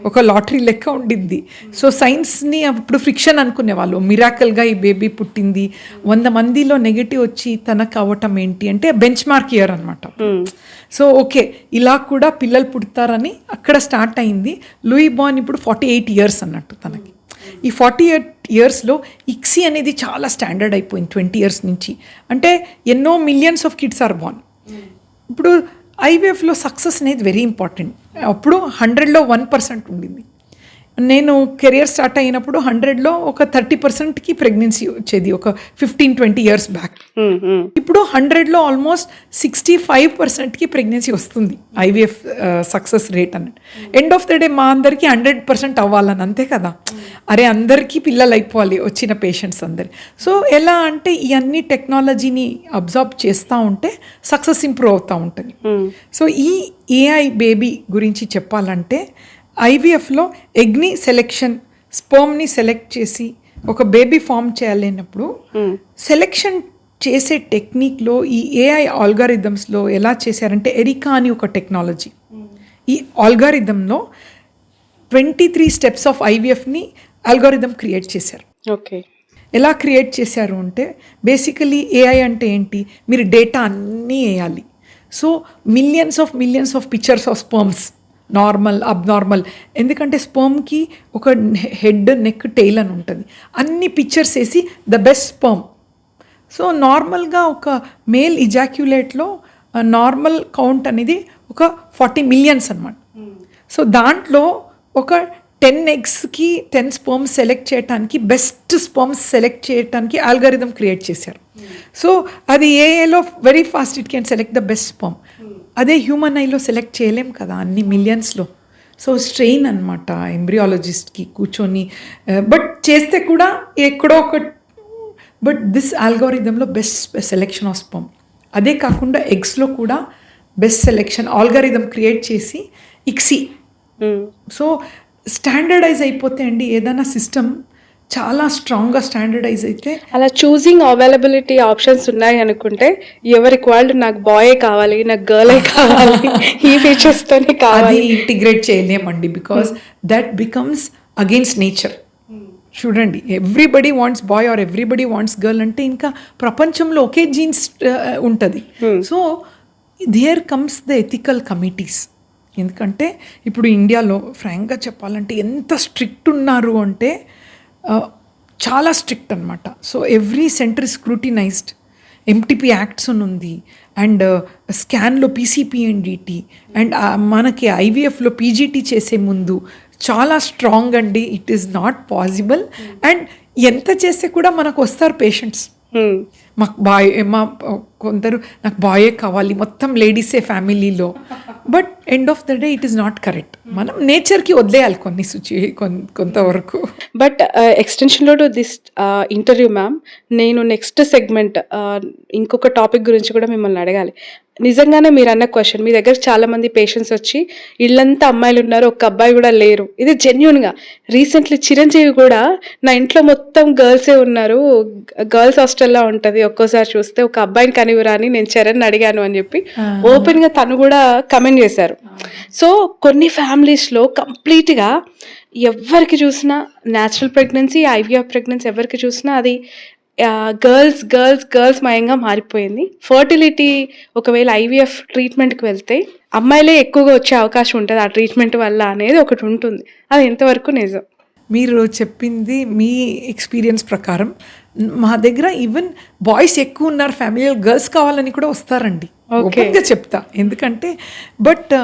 ఒక లాటరీ లెక్క ఉండిద్ది. సో సైన్స్ని అప్పుడు ఫ్రిక్షన్ అనుకునేవాళ్ళు, మిరాకల్గా ఈ బేబీ పుట్టింది, 100 మందిలో నెగిటివ్ వచ్చి తనకు అవ్వటం ఏంటి అంటే బెంచ్ మార్క్ ఇయర్ అనమాట. సో ఓకే, ఇలా కూడా పిల్లలు పుడతారని అక్కడ స్టార్ట్ అయింది. లూయి బార్న్ ఇప్పుడు 48 ఇయర్స్ అన్నట్టు తనకి. ఈ 48 ఇయర్స్లో ఇక్సీ అనేది చాలా స్టాండర్డ్ అయిపోయింది 20 ఇయర్స్ నుంచి. అంటే ఎన్నో millions of kids are born. ఇప్పుడు ఐవీఎఫ్లో సక్సెస్ అనేది వెరీ ఇంపార్టెంట్. అప్పుడు 100లో 1% ఉండింది. నేను కెరియర్ స్టార్ట్ అయినప్పుడు 100లో ఒక 30%కి ప్రెగ్నెన్సీ వచ్చేది, ఒక 15-20 ఇయర్స్ బ్యాక్. ఇప్పుడు 100లో ఆల్మోస్ట్ 65%కి ప్రెగ్నెన్సీ వస్తుంది ఐవీఎఫ్ సక్సెస్ రేట్ అన్నట్టు. ఎండ్ ఆఫ్ ద డే మా అందరికీ 100% అవ్వాలని, అంతే కదా, అరే అందరికీ పిల్లలు అయిపోవాలి వచ్చిన పేషెంట్స్ అందరి. సో ఎలా అంటే ఈ అన్ని టెక్నాలజీని అబ్జర్వ్ చేస్తూ ఉంటే సక్సెస్ ఇంప్రూవ్ అవుతూ ఉంటుంది. సో ఈ ఏఐ బేబీ గురించి చెప్పాలంటే ఐవీఎఫ్లో ఎగ్ని సెలెక్షన్, స్పర్మ్ని సెలెక్ట్ చేసి ఒక బేబీ ఫామ్ చేయాలన్నప్పుడు సెలెక్షన్ చేసే టెక్నిక్లో ఈ ఏఐ ఆల్గారిథమ్స్లో ఎలా చేశారంటే ఎరికా అని ఒక టెక్నాలజీ. ఈ ఆల్గారిథంలో 23 స్టెప్స్ ఆఫ్ ఐవీఎఫ్ని ఆల్గారిథం క్రియేట్ చేశారు. ఓకే, ఎలా క్రియేట్ చేశారు అంటే బేసికలీ ఏఐ అంటే ఏంటి, మీరు డేటా అన్నీ వేయాలి. So millions of pictures of sperms, normal, abnormal, ఎందుకంటే స్పర్మ్కి ఒక హెడ్, నెక్, టెయిల్ అని ఉంటుంది. అన్ని పిక్చర్స్ వేసి ద బెస్ట్ స్పర్మ్. సో నార్మల్గా ఒక మేల్ ఇజాక్యులేట్లో నార్మల్ కౌంట్ అనేది ఒక 40 మిలియన్స్ అనమాట. సో దాంట్లో ఒక 10 ఎగ్స్కి 10 స్పర్మ్స్ సెలెక్ట్ చేయడానికి, బెస్ట్ స్పర్మ్స్ సెలెక్ట్ చేయడానికి ఆల్గారిథం క్రియేట్ చేశారు. సో అది ఏఐలో very fast it can select the best sperm. అదే హ్యూమన్ ఐలో సెలెక్ట్ చేయలేం కదా అన్ని మిలియన్స్లో. సో స్ట్రెయిన్ అనమాట ఎంబ్రియాలజిస్ట్కి కూర్చొని, బట్ చేస్తే కూడా ఎక్కడో ఒక, but this ఆల్గారిథంలో best selection of sperm. అదే కాకుండా ఎగ్స్లో కూడా బెస్ట్ సెలెక్షన్ ఆల్గారిథం క్రియేట్ చేసి ఇక్సీ. సో స్టాండర్డైజ్ అయిపోతే అండి ఏదైనా సిస్టమ్ చాలా స్ట్రాంగ్గా స్టాండర్డైజ్ అయితే, అలా చూసింగ్ అవైలబిలిటీ ఆప్షన్స్ ఉన్నాయి అనుకుంటే ఎవరికి వాళ్ళు నాకు బాయే కావాలి, నాకు గర్లే కావాలి, ఈ ఫీచర్స్తోనే కావాలి, అది ఇంటిగ్రేట్ చేయలేమండి. Because that becomes against nature. చూడండి, everybody wants boy or everybody wants girl అంటే ఇంకా ప్రపంచంలో ఒకే జీన్స్ ఉంటుంది. So there comes the ethical committees. ఎందుకంటే ఇప్పుడు ఇండియాలో ఫ్రాంక్గా చెప్పాలంటే ఎంత స్ట్రిక్ట్ ఉన్నారు అంటే చాలా స్ట్రిక్ట్ అనమాట. So every centre scrutinised. MTP acts అని ఉంది, అండ్ స్కాన్లో పీసీపీఎన్డిటీ, అండ్ మనకి ఐవీఎఫ్లో పీజీటీ చేసే ముందు చాలా స్ట్రాంగ్ అండి. It is not possible. And ఎంత చేస్తే కూడా మనకు వస్తారు పేషెంట్స్. మాకు బాయ్ మా కొందరు నాకు బాయే కావాలి, మొత్తం లేడీసే ఫ్యామిలీలో. But end of the day it is not correct. మనం నేచర్కి వదిలేయాలి కొన్ని కొంతవరకు. బట్ ఎక్స్టెన్షన్లో టు దిస్ ఇంటర్వ్యూ మ్యామ్, నేను నెక్స్ట్ సెగ్మెంట్ ఇంకొక టాపిక్ గురించి కూడా మిమ్మల్ని అడగాలి. నిజంగానే మీరు అన్న క్వశ్చన్, మీ దగ్గర చాలా మంది పేషెంట్స్ వచ్చి ఇళ్ళంతా అమ్మాయిలు ఉన్నారు, ఒక్క అబ్బాయి కూడా లేరు, ఇది జెన్యున్గా. రీసెంట్లీ చిరంజీవి కూడా నా ఇంట్లో మొత్తం గర్ల్సే ఉన్నారు, గర్ల్స్ హాస్టల్లో ఉంటుంది, ఒక్కోసారి చూస్తే ఒక అబ్బాయిని కనివిరా అని నేను చరణ్ అడిగాను అని చెప్పి ఓపెన్గా తను కూడా కమెంట్ చేశారు. సో కొన్ని ఫ్యామిలీస్లో కంప్లీట్గా ఎవరికి చూసినా న్యాచురల్ ప్రెగ్నెన్సీ, ఐవీఎఫ్ ప్రెగ్నెన్సీ ఎవరికి చూసినా అది గర్ల్స్ గర్ల్స్ గర్ల్స్ మయంగా మారిపోయింది. ఫర్టిలిటీ ఒకవేళ ఐవీఎఫ్ ట్రీట్మెంట్కి వెళ్తే అమ్మాయిలే ఎక్కువగా వచ్చే అవకాశం ఉంటుంది ఆ ట్రీట్మెంట్ వల్ల అనేది ఒకటి ఉంటుంది. అది ఎంతవరకు నిజం? మీరు చెప్పింది మీ ఎక్స్పీరియన్స్ ప్రకారం. మా దగ్గర ఈవెన్ బాయ్స్ ఎక్కువ ఉన్నారు ఫ్యామిలీలో, గర్ల్స్ కావాలని కూడా వస్తారండి. ఓపెన్గా చెప్తా. ఎందుకంటే బట్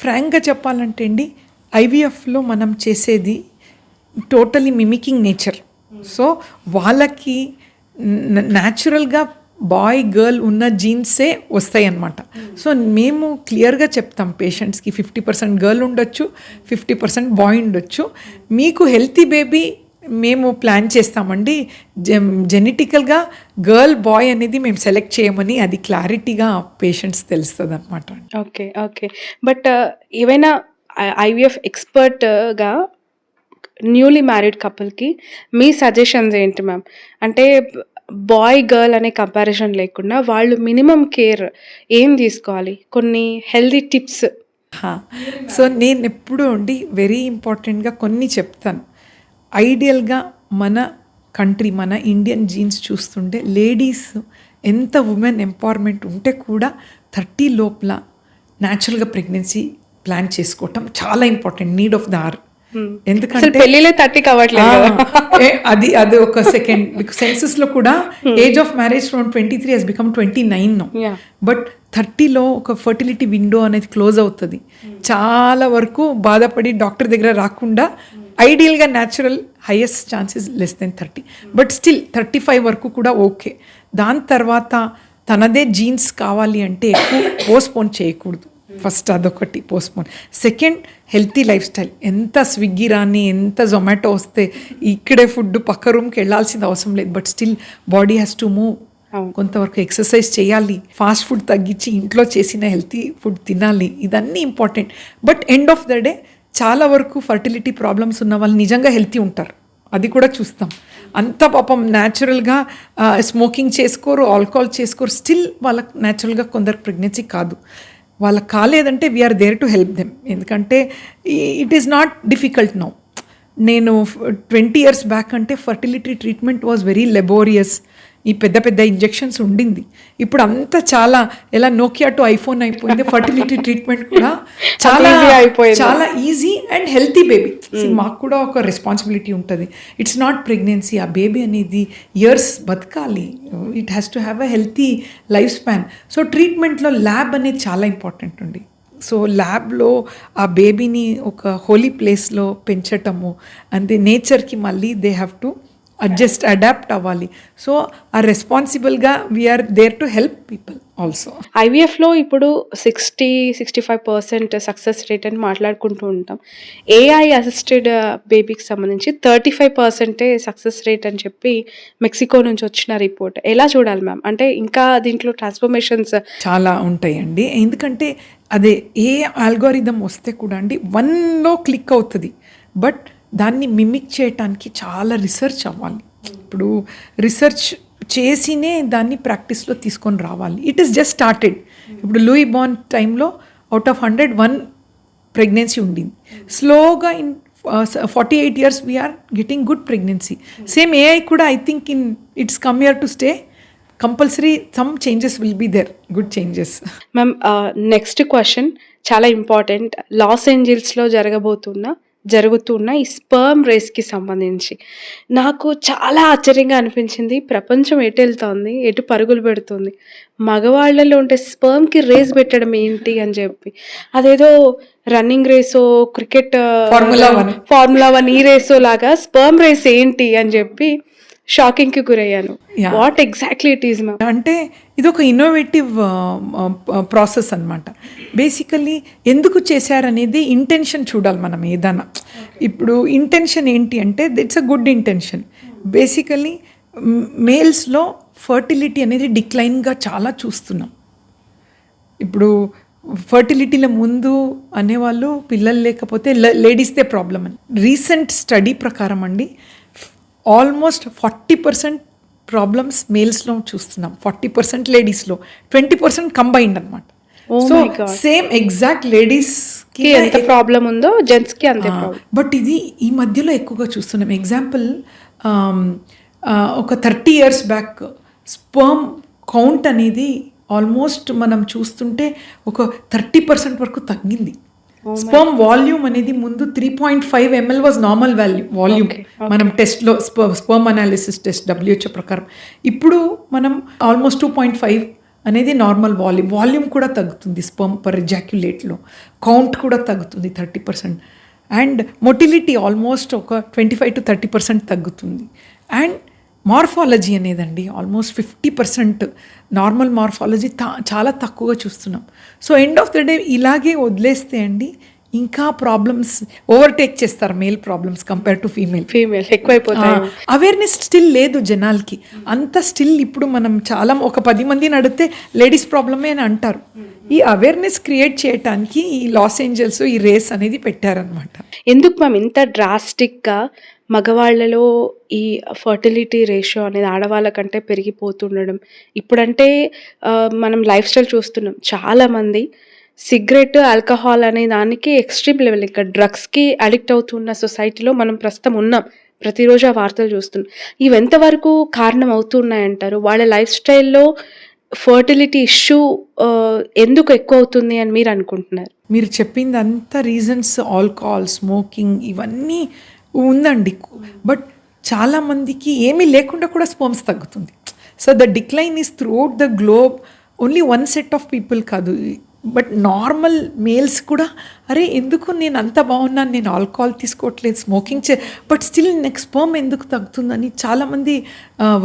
ఫ్రాంక్గా చెప్పాలంటే అండి, ఐవీఎఫ్లో మనం చేసేది టోటలీ మిమికింగ్ నేచర్. సో వాళ్ళకి న్యాచురల్గా బాయ్ గర్ల్ ఉన్న జీన్సే వస్తాయి అన్నమాట. సో మేము క్లియర్గా చెప్తాం పేషెంట్స్కి 50% గర్ల్ ఉండొచ్చు, 50% బాయ్ ఉండొచ్చు. మీకు హెల్తీ బేబీ మేము ప్లాన్ చేస్తామండి. జెనెటికల్గా గర్ల్ బాయ్ అనేది మేము సెలెక్ట్ చేయమని అది క్లారిటీగా పేషెంట్స్ తెలుస్తుంది అనమాట. Okay okay. బట్ ఏవైనా ఐవీఎఫ్ ఎక్స్పర్ట్గా న్యూలీ మ్యారీడ్ కపుల్కి మీ సజెషన్స్ ఏంటి మ్యామ్? అంటే బాయ్ గర్ల్ అనే కంపారిజన్ లేకుండా వాళ్ళు మినిమం కేర్ ఏం తీసుకోవాలి, కొన్ని హెల్దీ టిప్స్? సో నేను ఎప్పుడూ అండి వెరీ ఇంపార్టెంట్గా కొన్ని చెప్తాను. ఐడియల్గా మన కంట్రీ, మన ఇండియన్ జీన్స్ చూస్తుంటే లేడీస్ ఎంత ఉమెన్ ఎంపవర్మెంట్ ఉంటే కూడా 30 లోపల న్యాచురల్గా ప్రెగ్నెన్సీ ప్లాన్ చేసుకోవటం చాలా important, need of the hour. ఎందుకంటే పెళ్ళిలే 30 కావట్లేదు. అది ఒక సెకండ్. సెన్సెస్లో కూడా age of marriage from 23 has become 29 now. But 30లో ఒక ఫర్టిలిటీ విండో అనేది క్లోజ్ అవుతుంది. చాలా వరకు బాధపడి డాక్టర్ దగ్గర రాకుండా ఐడియల్గా natural highest chances less than 30. But still 35 వరకు కూడా ఓకే. దాని తర్వాత తనదే జీన్స్ కావాలి అంటే ఎక్కువ పోస్ట్పోన్ చేయకూడదు. ఫస్ట్ అదొకటి postpone. Second, healthy life style. ఎంత స్విగ్గీ రాని, ఎంత జొమాటో వస్తే ఇక్కడే ఫుడ్ పక్క రూమ్కి వెళ్ళాల్సిన అవసరం లేదు. But still body has to move. కొంతవరకు ఎక్సర్సైజ్ చేయాలి, ఫాస్ట్ ఫుడ్ తగ్గించి ఇంట్లో చేసిన హెల్తీ ఫుడ్ తినాలి. ఇదన్నీ important. But end of the day చాలా వరకు ఫర్టిలిటీ ప్రాబ్లమ్స్ ఉన్న వాళ్ళు నిజంగా హెల్తీ ఉంటారు, అది కూడా చూస్తాం. అంత పాపం న్యాచురల్గా స్మోకింగ్ చేసుకోరు, ఆల్కహాల్ చేసుకోరు, స్టిల్ వాళ్ళకి న్యాచురల్గా కొందరు ప్రెగ్నెన్సీ కాదు. వాళ్ళకి కాలేదంటే we are there to help them. ఎందుకంటే it is not difficult now. నేను 20 years బ్యాక్ అంటే fertility treatment was very laborious. ఈ పెద్ద పెద్ద ఇంజెక్షన్స్ ఉండింది. ఇప్పుడు అంతా చాలా ఎలా నోకియా టు ఐఫోన్ అయిపోయింది. ఫర్టిలిటీ ట్రీట్మెంట్ కూడా చాలా చాలా ఈజీ అండ్ హెల్తీ బేబీ. మాకు కూడా ఒక రెస్పాన్సిబిలిటీ ఉంటుంది. ఇట్స్ నాట్ ప్రెగ్నెన్సీ, ఆ బేబీ అనేది ఇయర్స్ బతకాలి. It has to have a healthy life span. So ట్రీట్మెంట్లో ల్యాబ్ అనేది చాలా ఇంపార్టెంట్ అండి. సో ల్యాబ్లో ఆ బేబీని ఒక హోలీ ప్లేస్లో పెంచటము, అంటే నేచర్కి మళ్ళీ they have to adjust, adapt అవ్వాలి. సో ఆ రెస్పాన్సిబుల్గా we are there to help people also. ఐవీఎఫ్లో ఇప్పుడు 60-65% సక్సెస్ రేట్ అని మాట్లాడుకుంటూ ఉంటాం. ఏఐ అసిస్టెడ్ బేబీకి సంబంధించి 35% సక్సెస్ రేట్ అని చెప్పి మెక్సికో నుంచి వచ్చిన రిపోర్ట్. ఎలా చూడాలి మ్యామ్? అంటే ఇంకా దీంట్లో ట్రాన్స్ఫర్మేషన్స్ చాలా ఉంటాయండి. ఎందుకంటే అదే ఏ ఆల్గోరిథం వస్తే కూడా అండి 1లో క్లిక్ అవుతుంది. బట్ దాన్ని మిమిక్ చేయటానికి చాలా రీసెర్చ్ అవ్వాలి. ఇప్పుడు రీసెర్చ్ చేసినే దాన్ని ప్రాక్టీస్లో తీసుకొని రావాలి. It is just started. ఇప్పుడు లూయి బార్న్ టైంలో అవుట్ ఆఫ్ 100 1 ప్రెగ్నెన్సీ ఉండింది. స్లోగా in 48 years we are getting good pregnancy. Same AI కూడా I think it's come here to stay. Compulsory some changes will be there, good changes. Ma'am next question చాలా ఇంపార్టెంట్. లాస్ ఏంజల్స్లో జరుగుతున్న ఈ స్పర్మ్ రేస్కి సంబంధించి నాకు చాలా ఆశ్చర్యంగా అనిపించింది. ప్రపంచం ఎటు వెళ్తుంది, ఎటు పరుగులు పెడుతుంది, మగవాళ్ళలో ఉంటే స్పర్మ్కి రేస్ పెట్టడం ఏంటి అని చెప్పి, అదేదో రన్నింగ్ రేసో, క్రికెట్ ఫార్ములా 1 ఈ రేసో లాగా స్పర్మ్ రేస్ ఏంటి అని చెప్పి షాకింగ్‌కి గురయ్యాను. Yeah! What exactly it is ma'am? అంటే ఇదొక ఇన్నోవేటివ్ ప్రాసెస్ అనమాట. బేసికల్లీ ఎందుకు చేశారనేది ఇంటెన్షన్ చూడాలి మనం ఏదైనా. ఇప్పుడు ఇంటెన్షన్ ఏంటి అంటే it's a good intention. Basically మేల్స్‌లో ఫర్టిలిటీ అనేది డిక్లైన్‌గా చాలా చూస్తున్నాం. ఇప్పుడు ఫర్టిలిటీల ముందు అనేవాళ్ళు పిల్లలు లేకపోతే లేడీస్దే ప్రాబ్లం అని. రీసెంట్ స్టడీ ప్రకారం అండి ఆల్మోస్ట్ 40% ప్రాబ్లమ్స్ మేల్స్లో చూస్తున్నాం, 40% లేడీస్లో, 20% కంబైన్డ్ అనమాట. Oh so my God. Same exact లేడీస్కి కి ఎంత ప్రాబ్లమ్ ఉందో జెంట్స్‌కి అంతే ప్రాబ్లమ్. బట్ ఇది ఈ మధ్యలో ఎక్కువగా చూస్తున్నాం. ఎగ్జాంపుల్ ఒక 30 years బ్యాక్ స్పర్మ్ కౌంట్ అనేది ఆల్మోస్ట్ మనం చూస్తుంటే ఒక 30% వరకు తగ్గింది. స్పర్మ్ వాల్యూమ్ అనేది ముందు 3.5 ml వాజ్ నార్మల్ వాల్యూమ్ మనం టెస్ట్లో స్పర్మ్ అనాలిసిస్ టెస్ట్ WHO ప్రకారం. ఇప్పుడు మనం ఆల్మోస్ట్ 2.5 అనేది నార్మల్ వాల్యూమ్ కూడా తగ్గుతుంది. స్పర్మ్ పర్ ఎజాక్యులేట్లో కౌంట్ కూడా తగ్గుతుంది 30%. అండ్ మొటిలిటీ ఆల్మోస్ట్ ఒక 25 to 30% తగ్గుతుంది. అండ్ మార్ఫాలజీ అనేదండి ఆల్మోస్ట్ 50% నార్మల్ మార్ఫాలజీ చాలా తక్కువగా చూస్తున్నాం. So end of the day ఇలాగే వదిలేస్తే అండి ఇంకా ప్రాబ్లమ్స్ ఓవర్టేక్ చేస్తారు male problems compare to female ఎక్కువైపోతాయి. అవేర్నెస్ స్టిల్ లేదు జనాలకి అంత. స్టిల్ ఇప్పుడు మనం చాలా ఒక 10 మందిని అడిగితే లేడీస్ ప్రాబ్లమే అని అంటారు. ఈ అవేర్నెస్ క్రియేట్ చేయడానికి ఈ లాస్ ఏంజల్స్ ఈ రేస్ అనేది పెట్టారనమాట. ఎందుకు మ్యామ్ ఇంత డ్రాస్టిక్‌గా మగవాళ్ళలో ఈ ఫర్టిలిటీ రేషియో అనేది ఆడవాళ్ళ కంటే పెరిగిపోతుండడం? ఇప్పుడంటే మనం లైఫ్ స్టైల్ చూస్తున్నాం. చాలామంది సిగరెట్, ఆల్కహాల్ అనే దానికి ఎక్స్‌ట్రీమ్ లెవెల్, ఇంకా డ్రగ్స్‌కి అడిక్ట్ అవుతున్న సొసైటీలో మనం ప్రస్తుతం ఉన్నాం. ప్రతిరోజు ఆ వార్తలు చూస్తున్నాం. ఇవి ఎంతవరకు కారణం అవుతున్నాయంటారు? వాళ్ళ లైఫ్ స్టైల్‌లో ఫర్టిలిటీ ఇష్యూ ఎందుకు ఎక్కువ అవుతుంది అని మీరు అనుకుంటున్నారు? మీరు చెప్పింది అంత రీజన్స్ ఆల్కహాల్, స్మోకింగ్ ఇవన్నీ ఉందండి. బట్ చాలామందికి ఏమీ లేకుండా కూడా స్పర్మ్స్ తగ్గుతుంది. So the decline is through out the globe. Only one set of people కాదు, బట్ నార్మల్ మేల్స్ కూడా అరే ఎందుకు నేను అంత బాగున్నాను, నేను ఆల్కహాల్ తీసుకోవట్లేదు, smoking but still next sperm ఎందుకు తగ్గుతుందని చాలామంది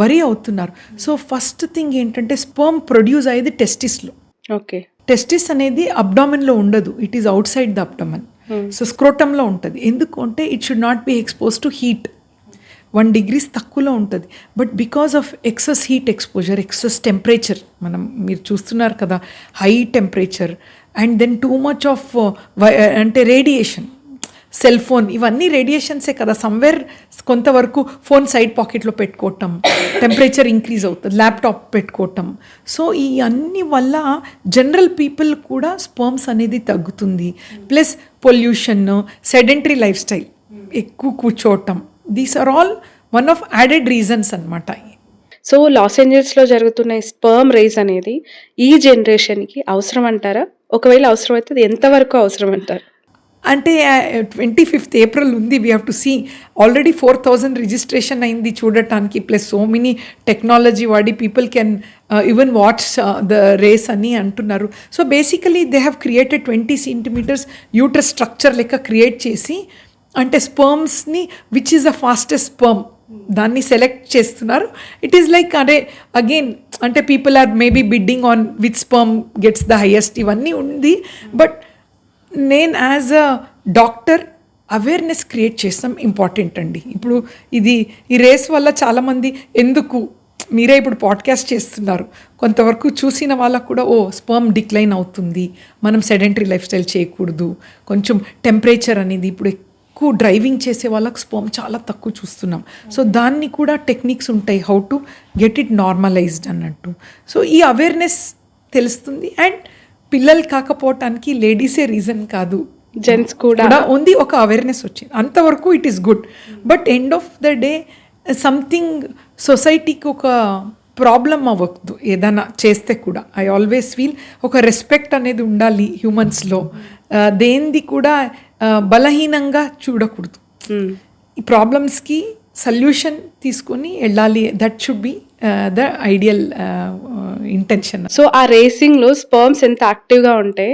వరీ అవుతున్నారు. సో ఫస్ట్ థింగ్ ఏంటంటే స్పర్మ్ ప్రొడ్యూస్ అయ్యేది టెస్టిస్లో. ఓకే. టెస్టిస్ అనేది అబ్డామిన్లో ఉండదు, ఇట్ ఈస్ అవుట్ సైడ్ ద అబ్డామిన్. సో స్క్రోటంలో ఉంటుంది. ఎందుకు అంటే it should not be expose to heat. 1 degrees తక్కువలో ఉంటుంది. But because of excess heat exposure, excess temperature, మీరు చూస్తున్నారు కదా high temperature, and then too much of అంటే రేడియేషన్, సెల్ ఫోన్ ఇవన్నీ రేడియేషన్సే కదా. సమ్వేర్ కొంతవరకు ఫోన్ సైడ్ పాకెట్లో పెట్టుకోవటం, టెంపరేచర్ ఇంక్రీజ్ అవుతుంది, ల్యాప్టాప్ పెట్టుకోవటం. సో ఈ అన్ని వల్ల జనరల్ పీపుల్ కూడా స్పర్మ్స్ అనేది తగ్గుతుంది. Plus pollution, sedentary life style, ఎక్కువ కూర్చోవటం, these are all one of added reasons అనమాట. సో లాస్ ఏంజల్స్‌లో జరుగుతున్న ఈ స్పర్మ్ రేస్ అనేది ఈ జనరేషన్‌కి అవసరం అంటారా? ఒకవేళ అవసరమైతే అది ఎంతవరకు అవసరం అంటారు? అంటే 25th April ఉంది. We have to see. Already 4,000 registration అయింది చూడటానికి. ప్లస్ సో మెనీ టెక్నాలజీ వాడి people can even watch the race అని అంటున్నారు. So basically they have created 20 centimeters uterus structure లెక్క క్రియేట్ చేసి, అంటే స్పర్మ్స్ని which is the fastest sperm దాన్ని సెలెక్ట్ చేస్తున్నారు. ఇట్ ఈస్ లైక్ అదే అగైన్ అంటే people are maybe bidding on which sperm gets the highest, ఇవన్నీ ఉంది. బట్ నేను as a doctor awareness create చేస్తాం ఇంపార్టెంట్ అండి. ఇప్పుడు ఈ రేస్ వల్ల చాలామంది ఎందుకు మీరే ఇప్పుడు పాడ్కాస్ట్ చేస్తున్నారు, కొంతవరకు చూసిన వాళ్ళకు కూడా స్పర్మ్ డిక్లైన్ అవుతుంది, మనం సెడెంటరీ లైఫ్ స్టైల్ చేయకూడదు, కొంచెం టెంపరేచర్ అనేది ఇప్పుడు ఎక్కువ డ్రైవింగ్ చేసే వాళ్ళకి స్పర్మ్ చాలా తక్కువ చూస్తున్నాం. సో దాన్ని కూడా టెక్నిక్స్ ఉంటాయి how to get it normalised అన్నట్టు. సో ఈ అవేర్నెస్ తెలుస్తుంది. అండ్ పిల్లలు కాకపోవటానికి లేడీసే రీజన్ కాదు, జెంట్స్ కూడా ఉంది. ఒక అవేర్నెస్ వచ్చింది అంతవరకు it is good. But end of the day something సొసైటీకి ఒక ప్రాబ్లం అవ్వద్దు ఏదైనా చేస్తే కూడా. ఐ ఆల్వేస్ ఫీల్ ఒక రెస్పెక్ట్ అనేది ఉండాలి హ్యూమన్స్లో. దేనిది కూడా బలహీనంగా చూడకూడదు. ఈ ప్రాబ్లమ్స్కి సొల్యూషన్ తీసుకొని వెళ్ళాలి. That should be the ideal intention. So ఆ రేసింగ్‌లో స్పర్మ్స్ ఎంత యాక్టివ్‌గా ఉంటే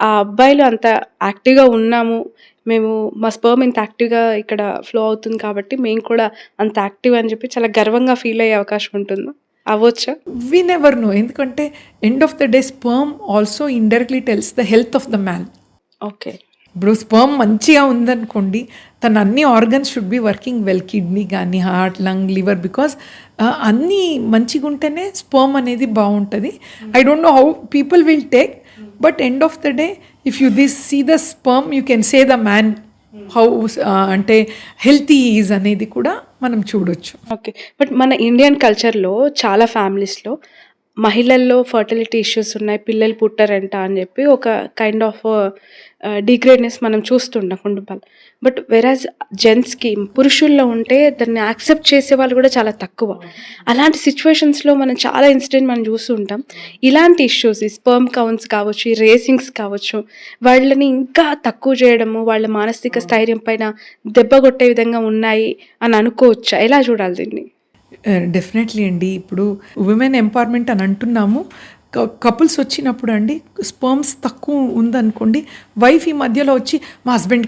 ఆ అబ్బాయిలు అంత యాక్టివ్‌గా ఉన్నాము, మేము మా స్పర్మ్ ఇంత యాక్టివ్‌గా ఇక్కడ ఫ్లో అవుతుంది కాబట్టి మేము కూడా అంత యాక్టివ్ అని చెప్పి చాలా గర్వంగా ఫీల్ అయ్యే అవకాశం ఉంటుందా? అవ్వొచ్చా? We never know. ఎందుకంటే end of the day sperm also indirectly tells the health of the man. Okay. ఇప్పుడు స్పర్మ్ మంచిగా ఉందనుకోండి, తన అన్ని organs should be working well. Kidney కానీ, హార్ట్, లంగ్, లివర్, బికాస్ అన్నీ మంచిగా ఉంటేనే స్పర్మ్ అనేది బాగుంటుంది. I don't know how people will take, but end of the day if you see the sperm you can say the man how అంటే హెల్తీ ఈజ్ అనేది కూడా మనం చూడొచ్చు. ఓకే. బట్ మన ఇండియన్ కల్చర్‌లో చాలా ఫ్యామిలీస్‌లో మహిళల్లో ఫర్టిలిటీ ఇష్యూస్ ఉన్నాయి. పిల్లలు పుట్టరంట అని చెప్పి ఒక కైండ్ ఆఫ్ డిగ్రేడ్‌నెస్ మనం చూస్తుంటాం కుటుంబాలు. బట్ వెరాజ్ జెంట్స్‌కి పురుషుల్లో ఉంటే దాన్ని యాక్సెప్ట్ చేసేవాళ్ళు కూడా చాలా తక్కువ. అలాంటి సిట్యుయేషన్స్‌లో మనం చాలా ఇన్సిడెంట్ మనం చూస్తూ ఉంటాం. ఇలాంటి ఇష్యూస్ ఈ స్పెర్మ్ కౌంట్స్ కావచ్చు, ఈ రేసింగ్స్ కావచ్చు, వాళ్ళని ఇంకా తక్కువ చేయడము, వాళ్ళ మానసిక స్థైర్యం పైన దెబ్బ కొట్టే విధంగా ఉన్నాయి అని అనుకోవచ్చా? ఎలా చూడాలి దీన్ని? డెఫినెట్లీ అండి. ఇప్పుడు ఉమెన్ ఎంపవర్మెంట్ అని అంటున్నాము. కపుల్స్ వచ్చినప్పుడు అండి స్పర్మ్స్ తక్కువ ఉందనుకోండి, వైఫ్ ఈ మధ్యలో వచ్చి మా హస్బెండ్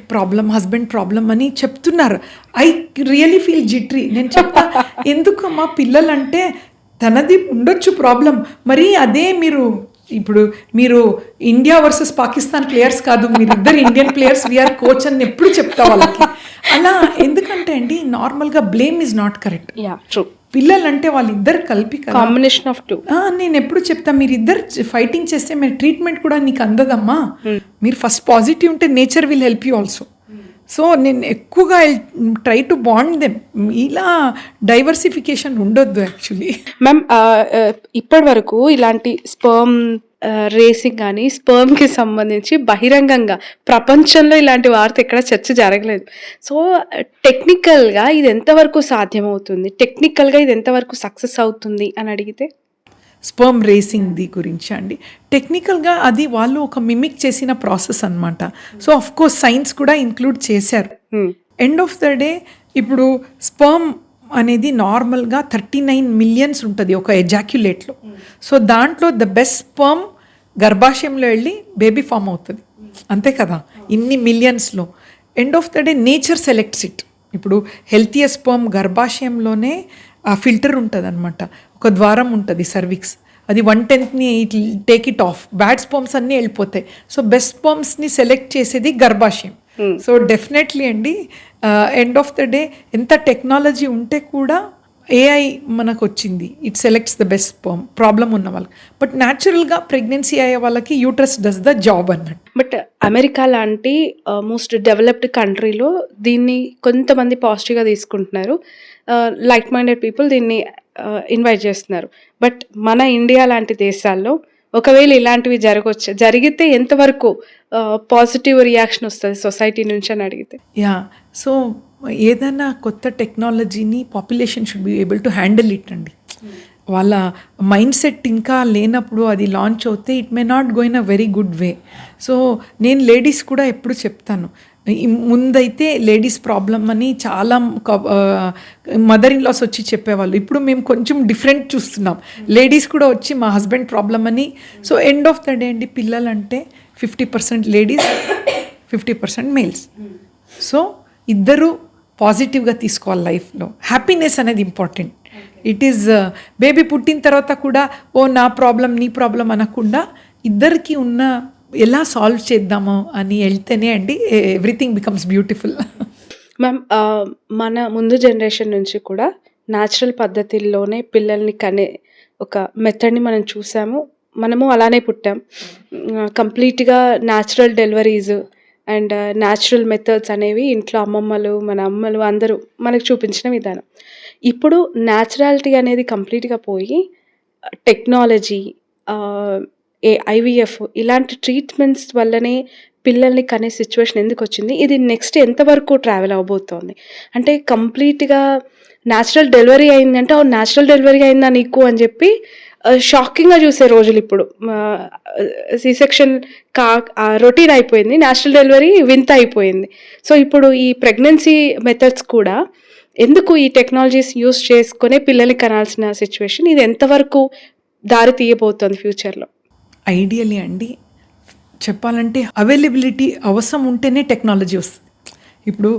ప్రాబ్లం అని చెప్తున్నారు. ఐ రియలీ ఫీల్ జిట్రీ. నేను చెప్తా, ఎందుకమ్మా పిల్లలంటే తనది ఉండొచ్చు ప్రాబ్లం, మరి అదే మీరు ఇండియా వర్సెస్ పాకిస్తాన్ ప్లేయర్స్ కాదు, మీరిద్దరు ఇండియన్ ప్లేయర్స్, వీఆర్ కోచ్ అని ఎప్పుడు చెప్తా వాళ్ళకి. అలా ఎందుకంటే అండి నార్మల్గా blame is not correct. Yeah, true. పిల్లలంటే వాళ్ళిద్దరు కలిపి కాంబినేషన్ ఆఫ్ టూ. నేను ఎప్పుడు చెప్తా, మీరిద్దరు ఫైటింగ్ చేస్తే మీరు ట్రీట్మెంట్ కూడా నీకు అందదమ్మా. మీరు ఫస్ట్ పాజిటివ్ ఉంటే nature will help you also. So నేను ఎక్కువగా ట్రై టు బాండ్ దెమ్. ఇలా డైవర్సిఫికేషన్ ఉండొద్దు యాక్చువల్లీ. మ్యామ్, ఇప్పటి వరకు ఇలాంటి స్పర్మ్ రేసింగ్ కానీ స్పర్మ్కి సంబంధించి బహిరంగంగా ప్రపంచంలో ఇలాంటి వార్త ఎక్కడ చర్చ జరగలేదు. సో టెక్నికల్గా ఇది ఎంతవరకు సాధ్యమవుతుంది, టెక్నికల్గా ఇది ఎంతవరకు సక్సెస్ అవుతుంది అని అడిగితే? స్పర్మ్ రేసింగ్ ది గురించి అండి, టెక్నికల్గా అది వాళ్ళు ఒక మిమిక్ చేసిన ప్రాసెస్ అనమాట. సో ఆఫ్ కోర్స్ సైన్స్ కూడా ఇంక్లూడ్ చేశారు. ఎండ్ ఆఫ్ ద డే ఇప్పుడు స్పర్మ్ అనేది నార్మల్గా 39 మిలియన్స్ ఉంటుంది ఒక ఎజాక్యులేట్లో. సో దాంట్లో ద బెస్ట్ స్పర్మ్ గర్భాశయంలో వెళ్ళి బేబీ ఫామ్ అవుతుంది, అంతే కదా, ఇన్ని మిలియన్స్లో. End of the day nature selects it. ఇప్పుడు హెల్తీయెస్ట్ స్పర్మ్ గర్భాశయంలోనే ఆ ఫిల్టర్ ఉంటుంది అనమాట, ఒక ద్వారం ఉంటుంది సర్విక్స్, అది 1/10 it take it of, bad sperms అన్నీ వెళ్ళిపోతాయి. సో బెస్ట్ స్పర్మ్స్ని సెలెక్ట్ చేసేది గర్భాశయం. సో డెఫినెట్లీ అండి ఎండ్ ఆఫ్ ద డే ఎంత టెక్నాలజీ ఉంటే కూడా ఏఐ మనకు వచ్చింది, it selects the best sperm problem ఉన్న వాళ్ళకి. బట్ న్యాచురల్గా ప్రెగ్నెన్సీ అయ్యే వాళ్ళకి యూట్రస్ డస్ ద జాబ్ అన్నట్టు. బట్ అమెరికా లాంటి మోస్ట్ డెవలప్డ్ కంట్రీలో దీన్ని కొంతమంది పాజిటివ్గా తీసుకుంటున్నారు, లైక్ మైండెడ్ పీపుల్ దీన్ని ఇన్వైట్ చేస్తున్నారు. బట్ మన ఇండియా లాంటి దేశాల్లో ఒకవేళ ఇలాంటివి జరిగితే ఎంతవరకు పాజిటివ్ రియాక్షన్ వస్తుంది సొసైటీ నుంచి అని అడిగితే? యా, సో ఏదైనా కొత్త టెక్నాలజీని population should be able to handle it అండి. వాళ్ళ మైండ్ సెట్ ఇంకా లేనప్పుడు అది లాంచ్ అవుతే it may not go in a very good way. So నేను లేడీస్ కూడా ఎప్పుడు చెప్తాను, ముందైతే లేడీస్ ప్రాబ్లం అని చాలా మదర్ ఇన్ లాస్ వచ్చి చెప్పేవాళ్ళు. ఇప్పుడు మేము కొంచెం డిఫరెంట్ చూస్తున్నాం, లేడీస్ కూడా వచ్చి మా హస్బెండ్ ప్రాబ్లం అని. So end of the day అండి పిల్లలంటే 50% లేడీస్ 50% మేల్స్. సో ఇద్దరు పాజిటివ్గా తీసుకోవాలి లైఫ్లో. హ్యాపీనెస్ అనేది ఇంపార్టెంట్. ఇట్ ఈజ్ బేబీ పుట్టిన తర్వాత కూడా ఓ నా ప్రాబ్లం నీ ప్రాబ్లం అనకుండా ఇద్దరికి ఉన్న ఎలా సాల్వ్ చేద్దామో అని వెళ్తేనే అండి ఎవ్రీథింగ్ బికమ్స్ బ్యూటిఫుల్. మ్యామ్, మన ముందు జనరేషన్ నుంచి కూడా న్యాచురల్ పద్ధతిల్లోనే పిల్లల్ని కనే ఒక మెథడ్ని మనం చూసాము, మనము అలానే పుట్టాం. కంప్లీట్గా natural deliveries and natural methods అనేవి ఇంట్లో అమ్మమ్మలు, మన అమ్మలు అందరూ మనకు చూపించిన విధానం. ఇప్పుడు న్యాచురాలిటీ అనేది కంప్లీట్గా పోయి టెక్నాలజీ, ఐవీఎఫ్ ఇలాంటి ట్రీట్మెంట్స్ వల్లనే పిల్లల్ని కనే సిచ్యువేషన్ ఎందుకు వచ్చింది? ఇది నెక్స్ట్ ఎంతవరకు ట్రావెల్ అవబోతోంది? అంటే కంప్లీట్గా న్యాచురల్ డెలివరీ అయిందంటే న్యాచురల్ డెలివరీ అయిందా నీకు అని చెప్పి షాకింగ్గా చూసే రోజులు ఇప్పుడు. సి సెక్షన్ రొటీన్ అయిపోయింది, న్యాచురల్ డెలివరీ వింత అయిపోయింది. సో ఇప్పుడు ఈ ప్రెగ్నెన్సీ మెథడ్స్ కూడా ఎందుకు ఈ టెక్నాలజీస్ యూస్ చేసుకునే పిల్లల్ని కనాల్సిన సిచ్యువేషన్, ఇది ఎంతవరకు దారి తీయబోతోంది ఫ్యూచర్లో? ఐడియలీ అండి చెప్పాలంటే అవైలబిలిటీ అవసరం ఉంటేనే టెక్నాలజీ వస్తుంది. ఇప్పుడు